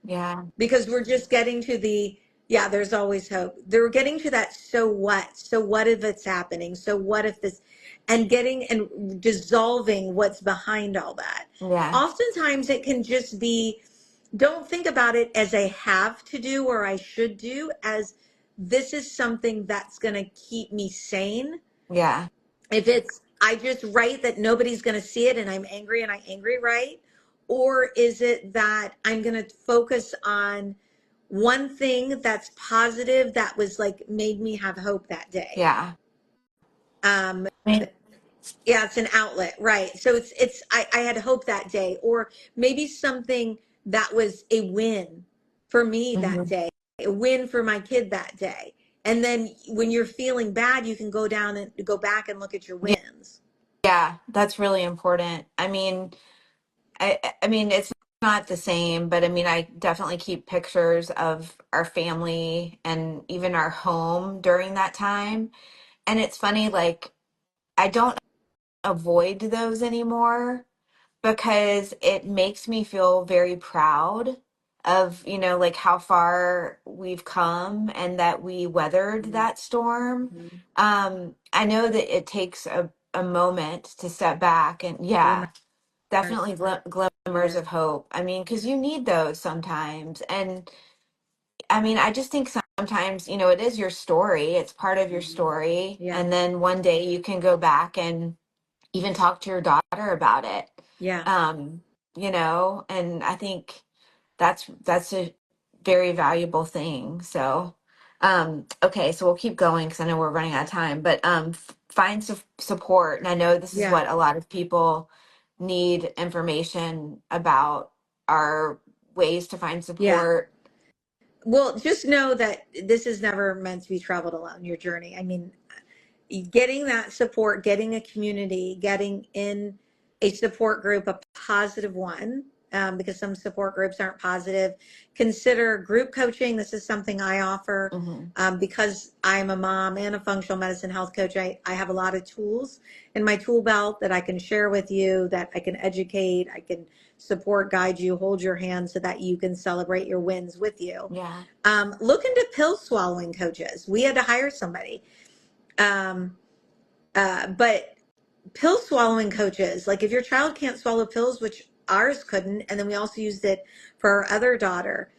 S2: Yeah.
S1: because we're just getting to the, yeah, there's always hope. They're getting to that so what? So what if it's happening? So what if this, and getting and dissolving what's behind all that.
S2: Yeah.
S1: Oftentimes it can just be, don't think about it as a have to do or I should do, as this is something that's going to keep me sane.
S2: Yeah.
S1: If it's, I just write that nobody's going to see it and I'm angry and I angry write, or is it that I'm going to focus on one thing that's positive that was like made me have hope that day.
S2: Yeah.
S1: Um,
S2: I mean,
S1: yeah, it's an outlet, right? So I had hope that day, or maybe something that was a win for me that
S2: mhm.
S1: day, a win for my kid that day. And then when you're feeling bad, you can go down and go back and look at your
S2: Yeah.
S1: wins.
S2: Yeah, that's really important. I mean, I mean, it's not the same, but I mean, I definitely keep pictures of our family and even our home during that time. And it's funny, like, I don't avoid those anymore because it makes me feel very proud of, like how far we've come and that we weathered that storm.
S1: Mhm.
S2: I know that it takes a moment to step back and yeah,
S1: Glimmers.
S2: definitely glimmers
S1: Yeah.
S2: of hope. I mean, because you need those sometimes. And I mean, I just think sometimes, it is your story, it's part of your
S1: Mhm.
S2: story.
S1: Yeah.
S2: And then one day you can go back and even talk to your daughter about it.
S1: Yeah.
S2: Um, and I think that's a very valuable thing. So, okay, so we'll keep going because I know we're running out of time, but find support. And I know this is
S1: Yeah.
S2: what a lot of people need information about are ways to find
S1: Yeah.
S2: support.
S1: Well, just know that this is never meant to be traveled alone, your journey. I mean, getting that support, getting a community, getting in a support group, a positive one, because some support groups aren't positive. Consider group coaching. This is something I offer
S2: Hmm.
S1: because I'm a mom and a functional medicine health coach. I have a lot of tools in my tool belt that I can share with you, that I can educate, I can support, guide you, hold your hand so that you can celebrate your wins with you.
S2: Yeah.
S1: Look into pill swallowing coaches. We had to hire somebody. Um, but pill swallowing coaches, like if your child can't swallow pills, which ours couldn't, and then we also used it for our other daughter.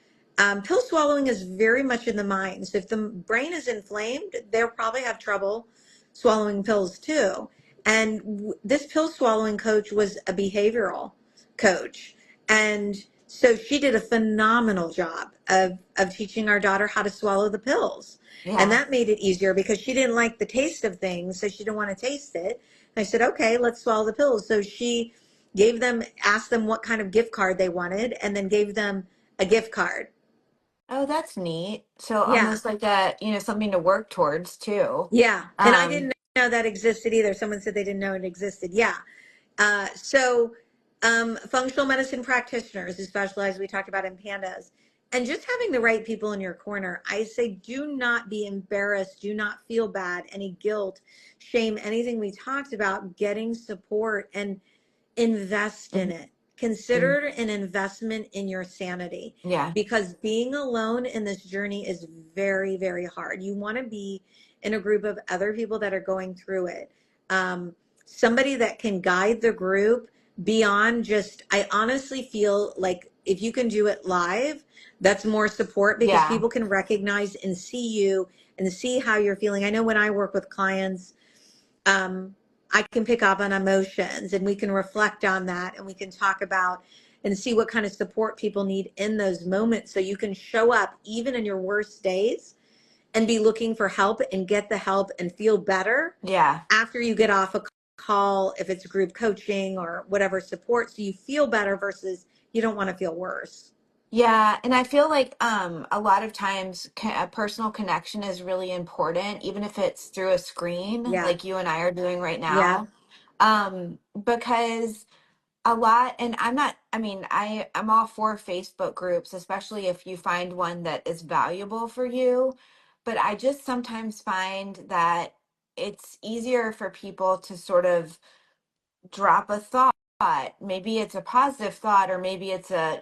S1: Pill swallowing is very much in the mind. So if the brain is inflamed, they'll probably have trouble swallowing pills too. And this pill swallowing coach was a behavioral coach. And so she did a phenomenal job of teaching our daughter how to swallow the pills. And
S2: Yeah.
S1: that made it easier because she didn't like the taste of things, so she didn't want to taste it. I said, okay, let's swallow the pills. So she gave them, asked them what kind of gift card they wanted, and then gave them a gift card.
S2: Oh, that's neat. So
S1: Yeah.
S2: almost like a, something to work towards too.
S1: Yeah. And I
S2: Um,
S1: didn't know that existed either. Someone said they didn't know it existed. Yeah. So functional medicine practitioners who specialize, we talked about in PANDAS, and just having the right people in your corner. I say, do not be embarrassed. Do not feel bad, any guilt, shame, anything we talked about, getting support and invest in
S2: mhm.
S1: it. Consider it an investment in your sanity,
S2: Yeah.
S1: because being alone in this journey is very, very hard. You want to be in a group of other people that are going through it. Somebody that can guide the group beyond just, I honestly feel like if you can do it live, that's more support because
S2: Yeah.
S1: people can recognize and see you and see how you're feeling. I know when I work with clients, I can pick up on emotions and we can reflect on that and we can talk about and see what kind of support people need in those moments so you can show up even in your worst days and be looking for help and get the help and feel better
S2: Yeah.
S1: after you get off a call, if it's group coaching or whatever support, so you feel better versus you don't want to feel worse.
S2: Yeah, and I feel like a lot of times a personal connection is really important, even if it's through a screen,
S1: Yeah.
S2: like you and I are doing right
S1: Yeah.
S2: now. Because a lot, and I'm not, I mean, I'm all for Facebook groups, especially if you find one that is valuable for you. But I just sometimes find that it's easier for people to sort of drop a thought. Maybe it's a positive thought, or maybe it's a,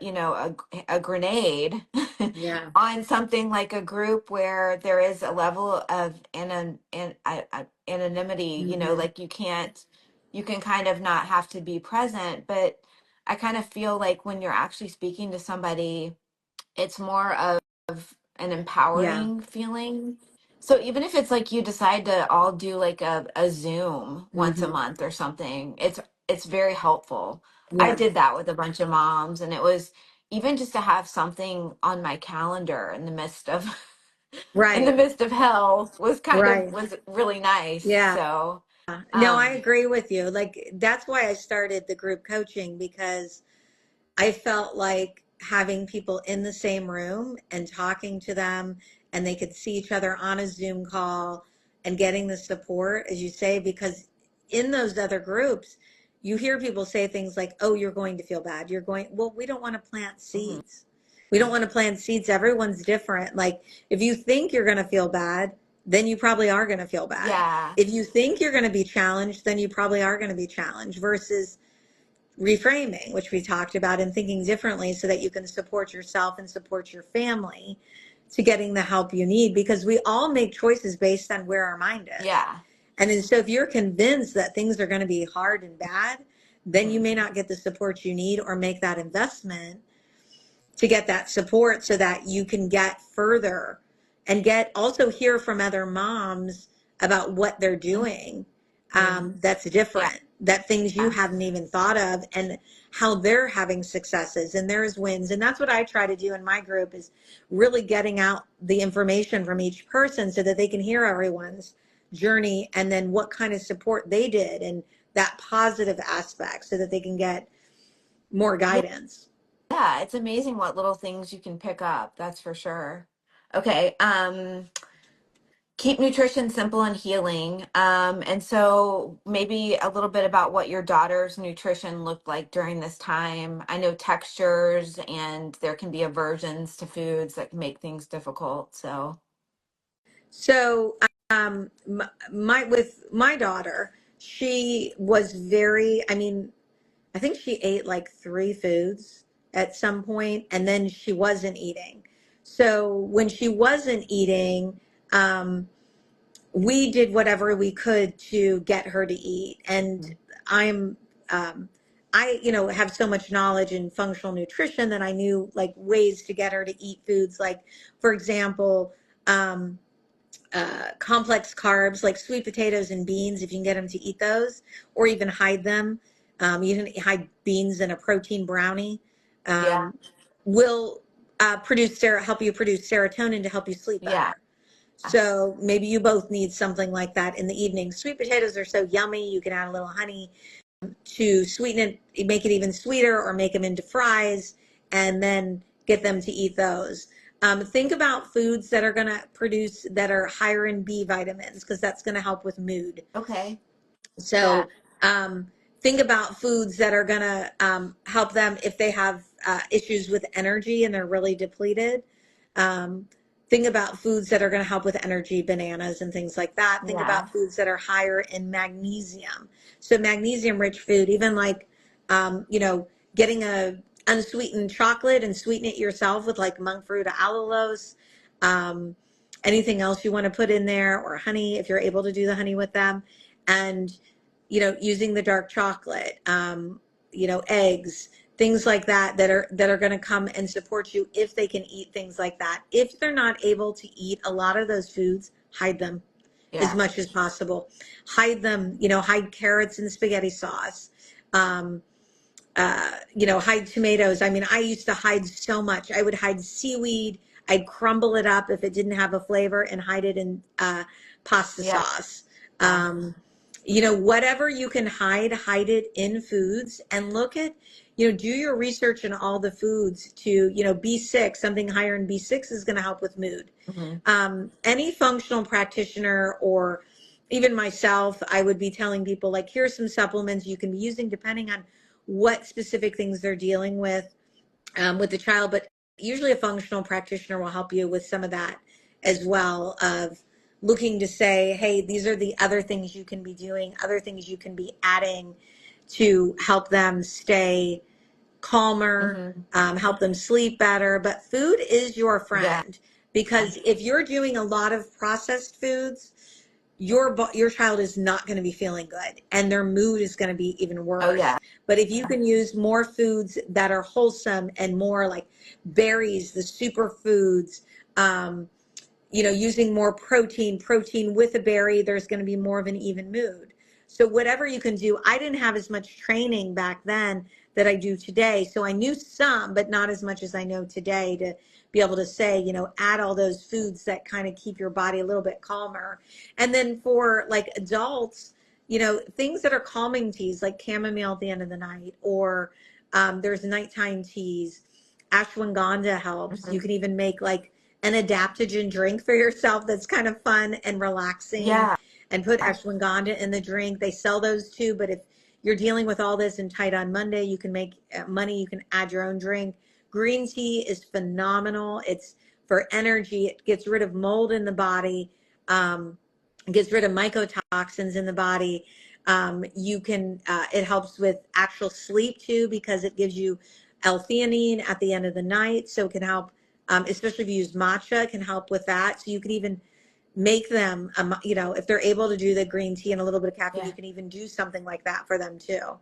S2: a grenade
S1: Yeah.
S2: on something like a group where there is a level of anonymity,
S1: Hmm.
S2: like you can kind of not have to be present. But I kind of feel like when you're actually speaking to somebody, it's more of an
S1: Yeah.
S2: empowering feeling. So even if it's like you decide to all do like a Zoom once a
S1: Hmm.
S2: month or something, it's very helpful. I
S1: Yeah.
S2: did that with a bunch of moms, and it was even just to have something on my calendar in the midst of in the
S1: Right.
S2: midst of hell
S1: Right.
S2: was really nice.
S1: Yeah.
S2: So
S1: No, I
S2: um
S1: agree with you. Like, that's why I started the group coaching, because I felt like having people in the same room and talking to them, and they could see each other on a Zoom call and getting the support, as you say, because in those other groups, you hear people say things like, oh, you're going to feel bad. You're going, well, we don't want to plant
S2: mhm.
S1: seeds. We don't want to plant seeds. Everyone's different. Like, if you think you're going to feel bad, then you probably are going to feel bad.
S2: Yeah,
S1: If you think you're going to be challenged, then you probably are going to be challenged, versus reframing, which we talked about, and thinking differently so that you can support yourself and support your family to getting the help you need, because we all make choices based on where our mind is.
S2: yeah,
S1: And then, so if you're convinced that things are going to be hard and bad, then you may not get the support you need or make that investment to get that support so that you can get further and get also hear from other moms about what they're doing,
S2: mhm.
S1: that's
S2: Yeah,
S1: different, that things you haven't even thought of, and how they're having successes and there's wins. And that's what I try to do in my group, is really getting out the information from each person so that they can hear everyone's journey and then what kind of support they did and that positive aspect so that they can get more
S2: yeah.
S1: guidance.
S2: Yeah, it's amazing what little things you can pick up, that's for sure. Okay, keep nutrition simple and healing. And so maybe a little bit about what your daughter's nutrition looked like during this time. I know textures and there can be aversions to foods that can make things difficult. So,
S1: So, my with my daughter, she was very, I mean, I think she ate like three foods at some point, and then she wasn't eating. So when she wasn't eating, um, we did whatever we could to get her to eat. And I'm, I, have so much knowledge in functional nutrition that I knew like ways to get her to eat foods. Like, for example, um, complex carbs like sweet potatoes and beans, if you can get them to eat those, or even hide them. You can hide beans in a protein brownie.
S2: yeah,
S1: Um, will help you produce serotonin to help you sleep
S2: yeah,
S1: better. So maybe you both need something like that in the evening. Sweet potatoes are so yummy. You can add a little honey to sweeten it, make it even sweeter, or make them into fries, and then get them to eat those. Think about foods that are going to produce, that are higher in B vitamins, because that's going to help with mood.
S2: okay, yeah,
S1: So think about foods that are going to help them if they have issues with energy and they're really depleted. Um, think about foods that are going to help with energy, bananas and things like that. Think
S2: yeah,
S1: about foods that are higher in magnesium. So magnesium rich food, even like, getting a unsweetened chocolate and sweeten it yourself with like monk fruit or allulose. Um, Anything else you want to put in there, or honey, if you're able to do the honey with them. And using the dark chocolate, eggs, things like that, that are going to come and support you if they can eat things like that. If they're not able to eat a lot of those foods, hide them as
S2: yeah,
S1: much as possible. Hide them, hide carrots in spaghetti sauce. Um, hide tomatoes. I mean, I used to hide so much. I would hide seaweed. I'd crumble it up if it didn't have a flavor and hide it in pasta
S2: Yeah.
S1: sauce. Whatever you can hide it in foods and look at, do your research in all the foods to, B6, something higher in B6 is going to help with mood.
S2: Hmm.
S1: Any functional practitioner or even myself, I would be telling people like, here's some supplements you can be using depending on what specific things they're dealing with the child. But usually a functional practitioner will help you with some of that as well, of looking to say, hey, these are the other things you can be doing, other things you can be adding to help them stay calmer,
S2: Hmm.
S1: help them sleep better. But food is your
S2: Yeah.
S1: friend, because if you're doing a lot of processed foods, your child is not going to be feeling good and their mood is going to be even
S2: Oh
S1: worse.
S2: yeah.
S1: But if you can use more foods that are wholesome and more like berries, the superfoods, um, using more protein with a berry, there's going to be more of an even mood. So whatever you can do, I didn't have as much training back then that I do today. So I knew some, but not as much as I know today to be able to say, add all those foods that kind of keep your body a little bit calmer. And then for like adults, things that are calming teas like chamomile at the end of the night, or there's nighttime teas. Ashwagandha helps. You
S2: Hmm.
S1: can even make like an adaptogen drink for yourself that's kind of fun and relaxing,
S2: Yeah.
S1: and put ashwagandha in the drink. They sell those too, but if you're dealing with all this and tight on Monday, you can make money, you can add your own drink. Green tea is phenomenal. It's for energy. It gets rid of mold in the body, gets rid of mycotoxins in the body. It helps with actual sleep too, because it gives you L-theanine at the end of the night. So it can help, especially if you use matcha, it can help with that. So you could even make them, if they're able to do the green tea and a little bit of caffeine,
S2: Yeah.
S1: you can even do something like that for them too.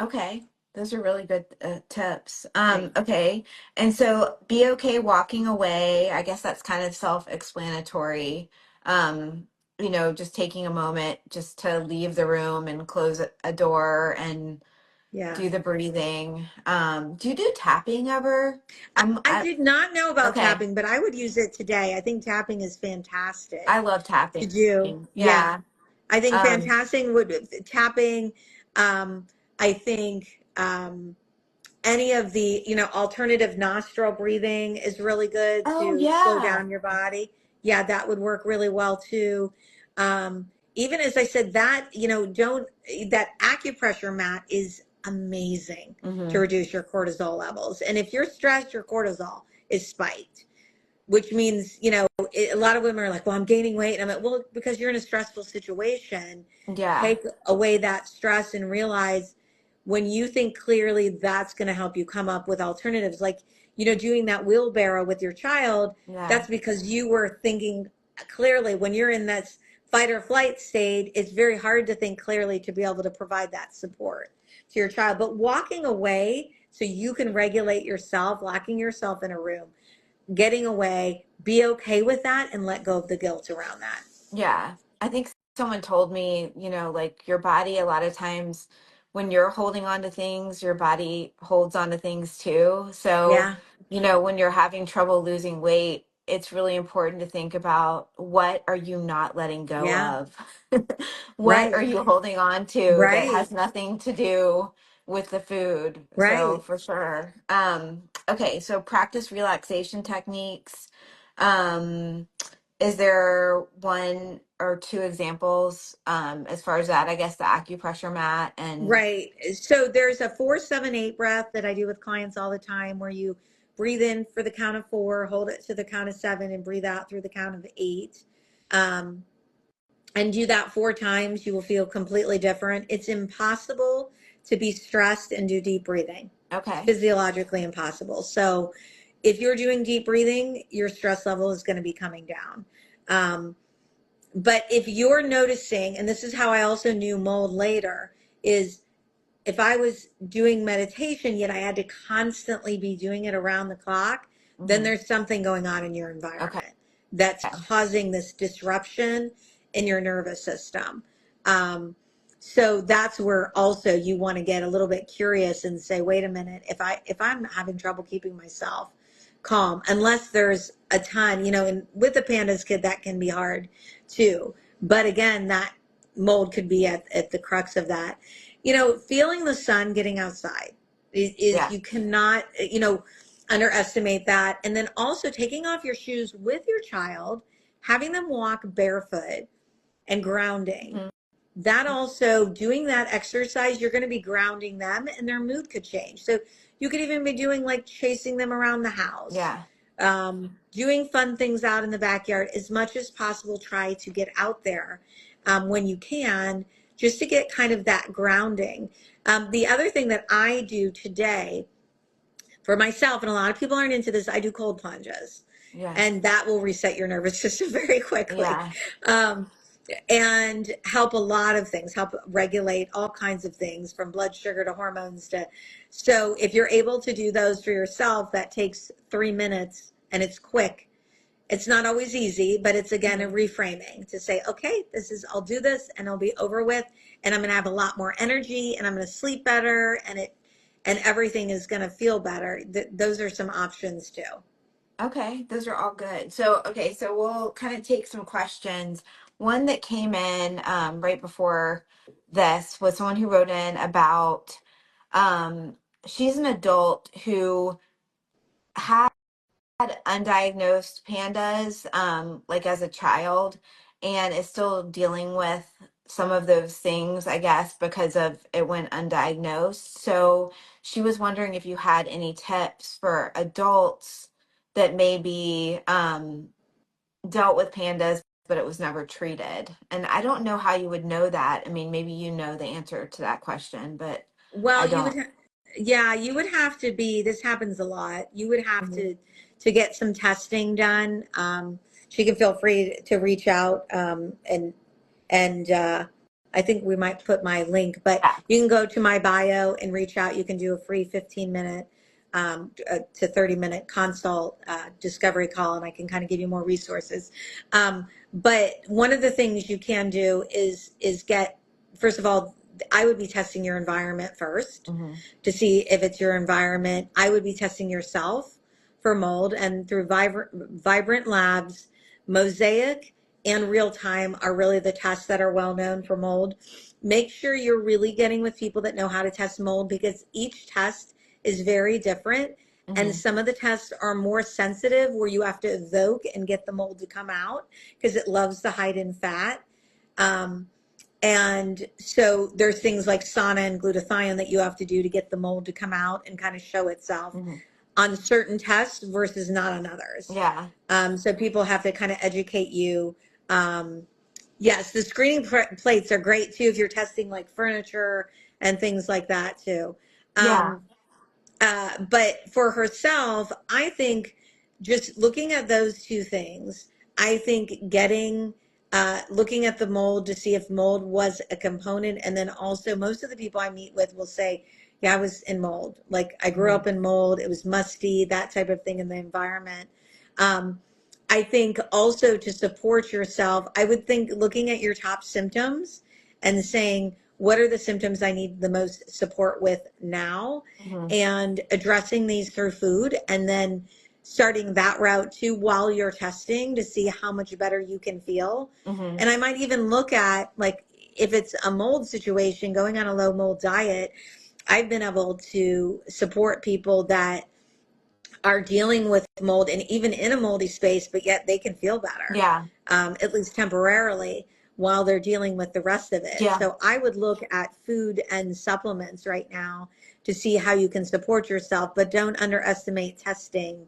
S2: Okay. Those are really good tips.
S1: Thanks.
S2: Okay. And so be okay walking away. I guess that's kind of self-explanatory. Um, just taking a moment just to leave the room and close a door and
S1: Yeah.
S2: do the breathing. Do you do tapping ever?
S1: I,
S2: I'm
S1: I did not know about
S2: okay.
S1: tapping, but I would use it today. I think tapping is
S2: I
S1: fantastic
S2: love
S1: to
S2: tapping.
S1: do. Yeah.
S2: Yeah.
S1: I think
S2: Um,
S1: fantastic would tapping. I think any of the alternative nostril breathing is really good
S2: oh
S1: to slow
S2: yeah.
S1: down your body. Yeah, that would work really well too. Even as I said, that don't that acupressure mat is amazing to
S2: Hmm.
S1: reduce your cortisol levels. And if you're stressed, your cortisol is spiked, which means, a lot of women are like, well, I'm gaining weight. And I'm like, well, because you're in a stressful situation,
S2: Yeah.
S1: take away that stress and realize when you think clearly, that's going to help you come up with alternatives. Like, doing that wheelbarrow with your child,
S2: Yeah.
S1: that's because you were thinking clearly. When you're in that fight or flight state, it's very hard to think clearly to be able to provide that support to your child. But walking away so you can regulate yourself, locking yourself in a room, getting away, be okay with that and let go of the guilt around that.
S2: Yeah. I think someone told me, like your body, a lot of times when you're holding on to things, your body holds on to things too. So,
S1: Yeah,
S2: when you're having trouble losing weight, it's really important to think about what are you not letting go
S1: yeah,
S2: of? What are
S1: right,
S2: you holding on to that
S1: right,
S2: has nothing to do with the food? So
S1: right,
S2: for sure. Okay, so practice relaxation techniques. Um, is there one or two examples as far as that? I guess the acupressure mat and
S1: right. So there's a 4-7-8 breath that I do with clients all the time, where you breathe in for the count of 4, hold it to the count of 7, and breathe out through the count of 8. Um, and do that 4 times. You will feel completely different. It's impossible to be stressed and do deep breathing. It's
S2: okay.
S1: physiologically impossible. So if you're doing deep breathing, your stress level is going to be coming down. But if you're noticing, and this is how I also knew mold later, is if I was doing meditation, yet I had to constantly be doing it around the clock, then
S2: Hmm.
S1: there's something going on in your
S2: Okay.
S1: environment that's causing this disruption in your nervous system. Um, So that's where also you want to get a little bit curious and say, wait a minute, if I'm having trouble keeping myself calm, unless there's a ton, and with the pandas kid, that can be hard too. But again, that mold could be at the crux of that. Feeling the sun getting outside is
S2: Yeah.
S1: you cannot, underestimate that. And then also taking off your shoes with your child, having them walk barefoot and grounding.
S2: Hmm.
S1: That also, doing that exercise, you're going to be grounding them and their mood could change. So you could even be doing like chasing them around the house,
S2: Yeah.
S1: doing fun things out in the backyard as much as possible. Try to get out there when you can, just to get kind of that grounding. The other thing that I do today for myself, and a lot of people aren't into this, I do cold plunges,
S2: Yeah.
S1: and that will reset your nervous system very quickly.
S2: Yeah.
S1: Um, and help a lot of things, help regulate all kinds of things from blood sugar to hormones to, so if you're able to do those for yourself, that takes 3 minutes and it's quick. It's not always easy, but it's again a
S2: Hmm.
S1: reframing to say, okay, I'll do this and it'll be over with, and I'm going to have a lot more energy and I'm going to sleep better, and everything is going to feel better. Those are some options too.
S2: Okay, those are all good. So, okay, so we'll kind of take some questions. One that came in right before this was someone who wrote in about um, she's an adult who had undiagnosed pandas like as a child and is still dealing with some of those things, I guess, because of it went undiagnosed. So she was wondering if you had any tips for adults that maybe dealt with pandas but it was never treated. And I don't know how you would know that. I mean, maybe you know the answer to that question, but I
S1: Well,
S2: don't.
S1: yeah, you would have to be, this happens a lot. You would have
S2: Mhm.
S1: to get some testing done. She can feel free to reach out, and I think we might put my link, but
S2: Yeah.
S1: you can go to my bio and reach out. You can do a free 15-minute to 30-minute consult discovery call, and I can kind of give you more resources. But one of the things you can do is get, first of all, I would be testing your environment first
S2: Hmm.
S1: to see if it's your environment. I would be testing yourself for mold, and through Vibrant Labs, Mosaic, and Real Time are really the tests that are well known for mold. Make sure you're really getting with people that know how to test mold, because each test is very different. And
S2: Hmm.
S1: some of the tests are more sensitive, where you have to evoke and get the mold to come out because it loves to hide in fat. Um, and so there's things like sauna and glutathione that you have to do to get the mold to come out and kind of show itself
S2: Hmm.
S1: on certain tests versus not on others.
S2: Yeah.
S1: So people have to kind of educate you. Um, yes, the screening plates are great too if you're testing like furniture and things like that too.
S2: Yeah.
S1: Um, but for herself, I think just looking at those two things, I think looking at the mold to see if mold was a component. And then also, most of the people I meet with will say, yeah, I was in mold. Like I grew
S2: Hmm.
S1: up in mold, it was musty, that type of thing in the environment. Um, I think also to support yourself, I would think looking at your top symptoms and saying, what are the symptoms I need the most support with now?
S2: Hmm.
S1: And addressing these through food, and then starting that route too while you're testing to see how much better you can feel.
S2: Hmm.
S1: And I might even look at, like, if it's a mold situation, going on a low mold diet. I've been able to support people that are dealing with mold and even in a moldy space, but yet they can feel better,
S2: Yeah.
S1: at least temporarily, while they're dealing with the rest of it.
S2: Yeah.
S1: So I would look at food and supplements right now to see how you can support yourself, but don't underestimate testing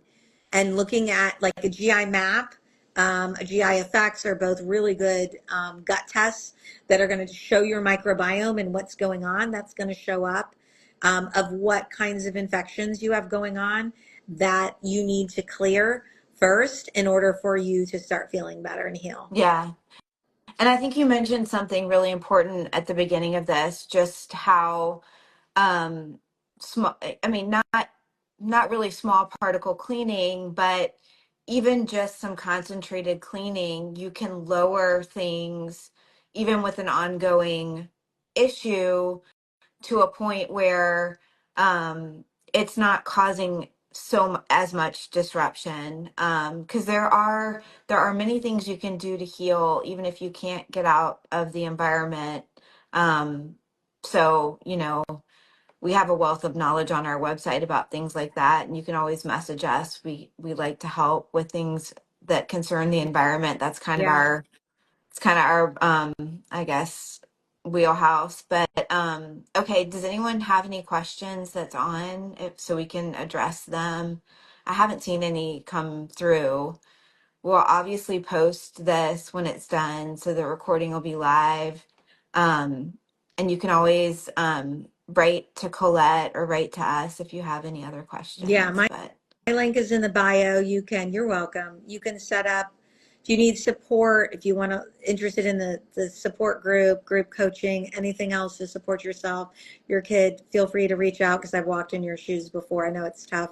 S1: and looking at like a GI map. A GI effects are both really good gut tests that are going to show your microbiome and what's going on. That's going to show up of what kinds of infections you have going on that you need to clear first in order for you to start feeling better and heal.
S2: Yeah. And I think you mentioned something really important at the beginning of this, just how small, I mean, not really small particle cleaning, but even just some concentrated cleaning, you can lower things even with an ongoing issue to a point where it's not causing as much disruption, because there are many things you can do to heal even if you can't get out of the environment. So we have a wealth of knowledge on our website about things like that, and you can always message us. We like to help with things that concern the environment. That's kind of
S1: Yeah.
S2: our it's kind of our I guess wheelhouse. But okay, does anyone have any questions that's on so we can address them? I haven't seen any come through. We'll obviously post this when it's done, so the recording will be live. And you can always write to Colette or write to us if you have any other
S1: Yeah.
S2: questions.
S1: My
S2: But
S1: link is in the bio. You're welcome. You can set up if you need support, if you want to interested in the support group coaching, anything else to support yourself, your kid, feel free to reach out because I've walked in your shoes before. I know it's tough.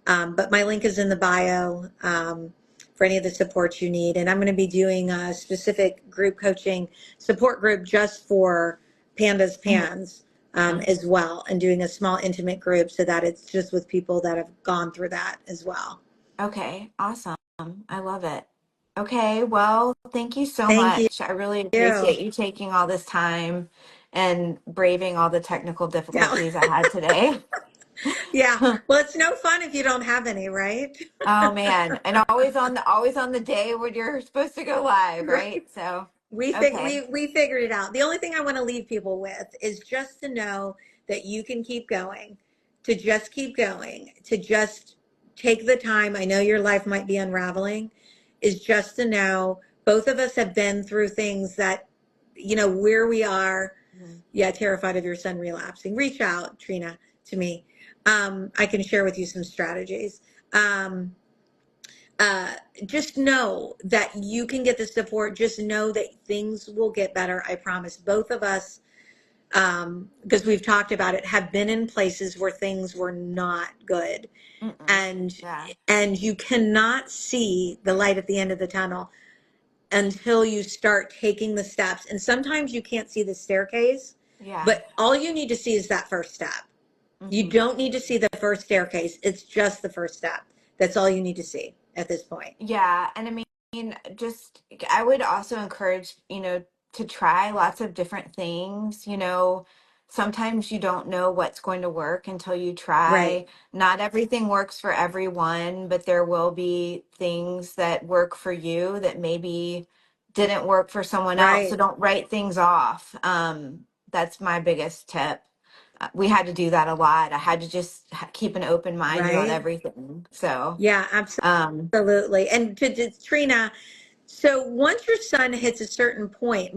S1: But my link is in the bio for any of the supports you need. And I'm going to be doing a specific group coaching support group just for PANDAS PANS
S2: Mhm.
S1: as well, and doing a small intimate group so that it's just with people that have gone through that as well.
S2: Okay, awesome. I love it. Okay, well, thank you so
S1: Thank you.
S2: much. I really appreciate you taking all this time and braving all the technical
S1: Yeah.
S2: difficulties I had today.
S1: Yeah. Well, it's no fun if you don't have any, right?
S2: Oh man, and always on the day when you're supposed to go live, right? So, okay.
S1: We figured it out. The only thing I want to leave people with is just to know that you can keep going, to just keep going, to just take the time. I know your life might be unraveling, is just to know both of us have been through things that, where we are.
S2: Mhm.
S1: Yeah, terrified of your son relapsing. Reach out, Trina, to me. I can share with you some strategies. Um, uh, just know that you can get the support. Just know that things will get better. I promise. Both of us, because we've talked about it, have been in places where things were not good,
S2: Mm-mm.
S1: and
S2: Yeah.
S1: you cannot see the light at the end of the tunnel until you start taking the steps. And sometimes you can't see the staircase,
S2: Yeah.
S1: but all you need to see is that first step. You
S2: Hmm.
S1: don't need to see the first staircase. It's just the first step. That's all you need to see at this point.
S2: Yeah, and I mean, just I would also encourage, to try lots of different things. Sometimes you don't know what's going to work until you
S1: Right.
S2: try. Not everything works for everyone, but there will be things that work for you that maybe didn't work for someone else. So
S1: Right.
S2: don't write things off. That's my biggest tip. We had to do that a lot. I had to just keep an open mind about
S1: Right.
S2: everything. So,
S1: Yeah,
S2: um,
S1: absolutely. And to Trina, so once your son hits a certain point,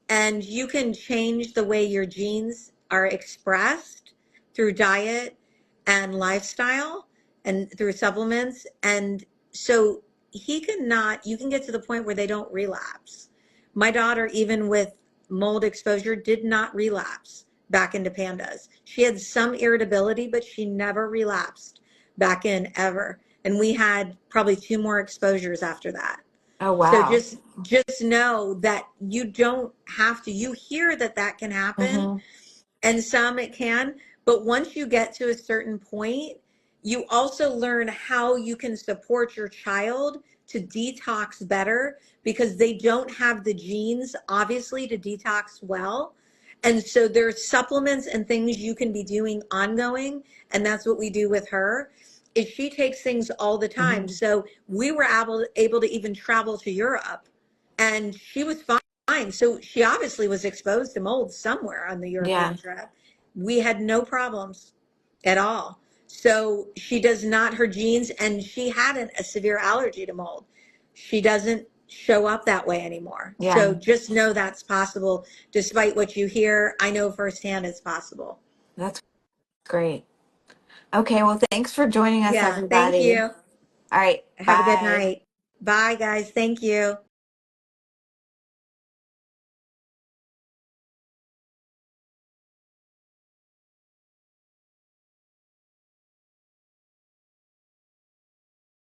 S1: and you can change the way your genes are expressed through diet and lifestyle and through supplements. And so you can get to the point where they don't relapse. My daughter, even with mold exposure, did not relapse back into pandas. She had some irritability, but she never relapsed back in ever. And we had probably two more exposures after that.
S2: oh
S1: So
S2: wow.
S1: just know that you don't have to. You hear that that can happen,
S2: Hmm.
S1: and some it can, but once you get to a certain point, you also learn how you can support your child to detox better because they don't have the genes, obviously, to detox well. And so there's supplements and things you can be doing ongoing, and that's what we do with her. Is she takes things all the time.
S2: Hmm.
S1: So we were able to even travel to Europe, and she was fine. So she obviously was exposed to mold somewhere on the
S2: Yeah.
S1: European trip. We had no problems at all. So she does not, her genes, and she had a severe allergy to mold. She doesn't show up that way anymore.
S2: Yeah.
S1: So just know that's possible. Despite what you hear, I know firsthand it's possible.
S2: That's great. Okay. Well, thanks for joining us,
S1: Yeah. Thank
S2: everybody.
S1: you.
S2: All right.
S1: Have a good
S2: Bye.
S1: night. Bye, guys. Thank you.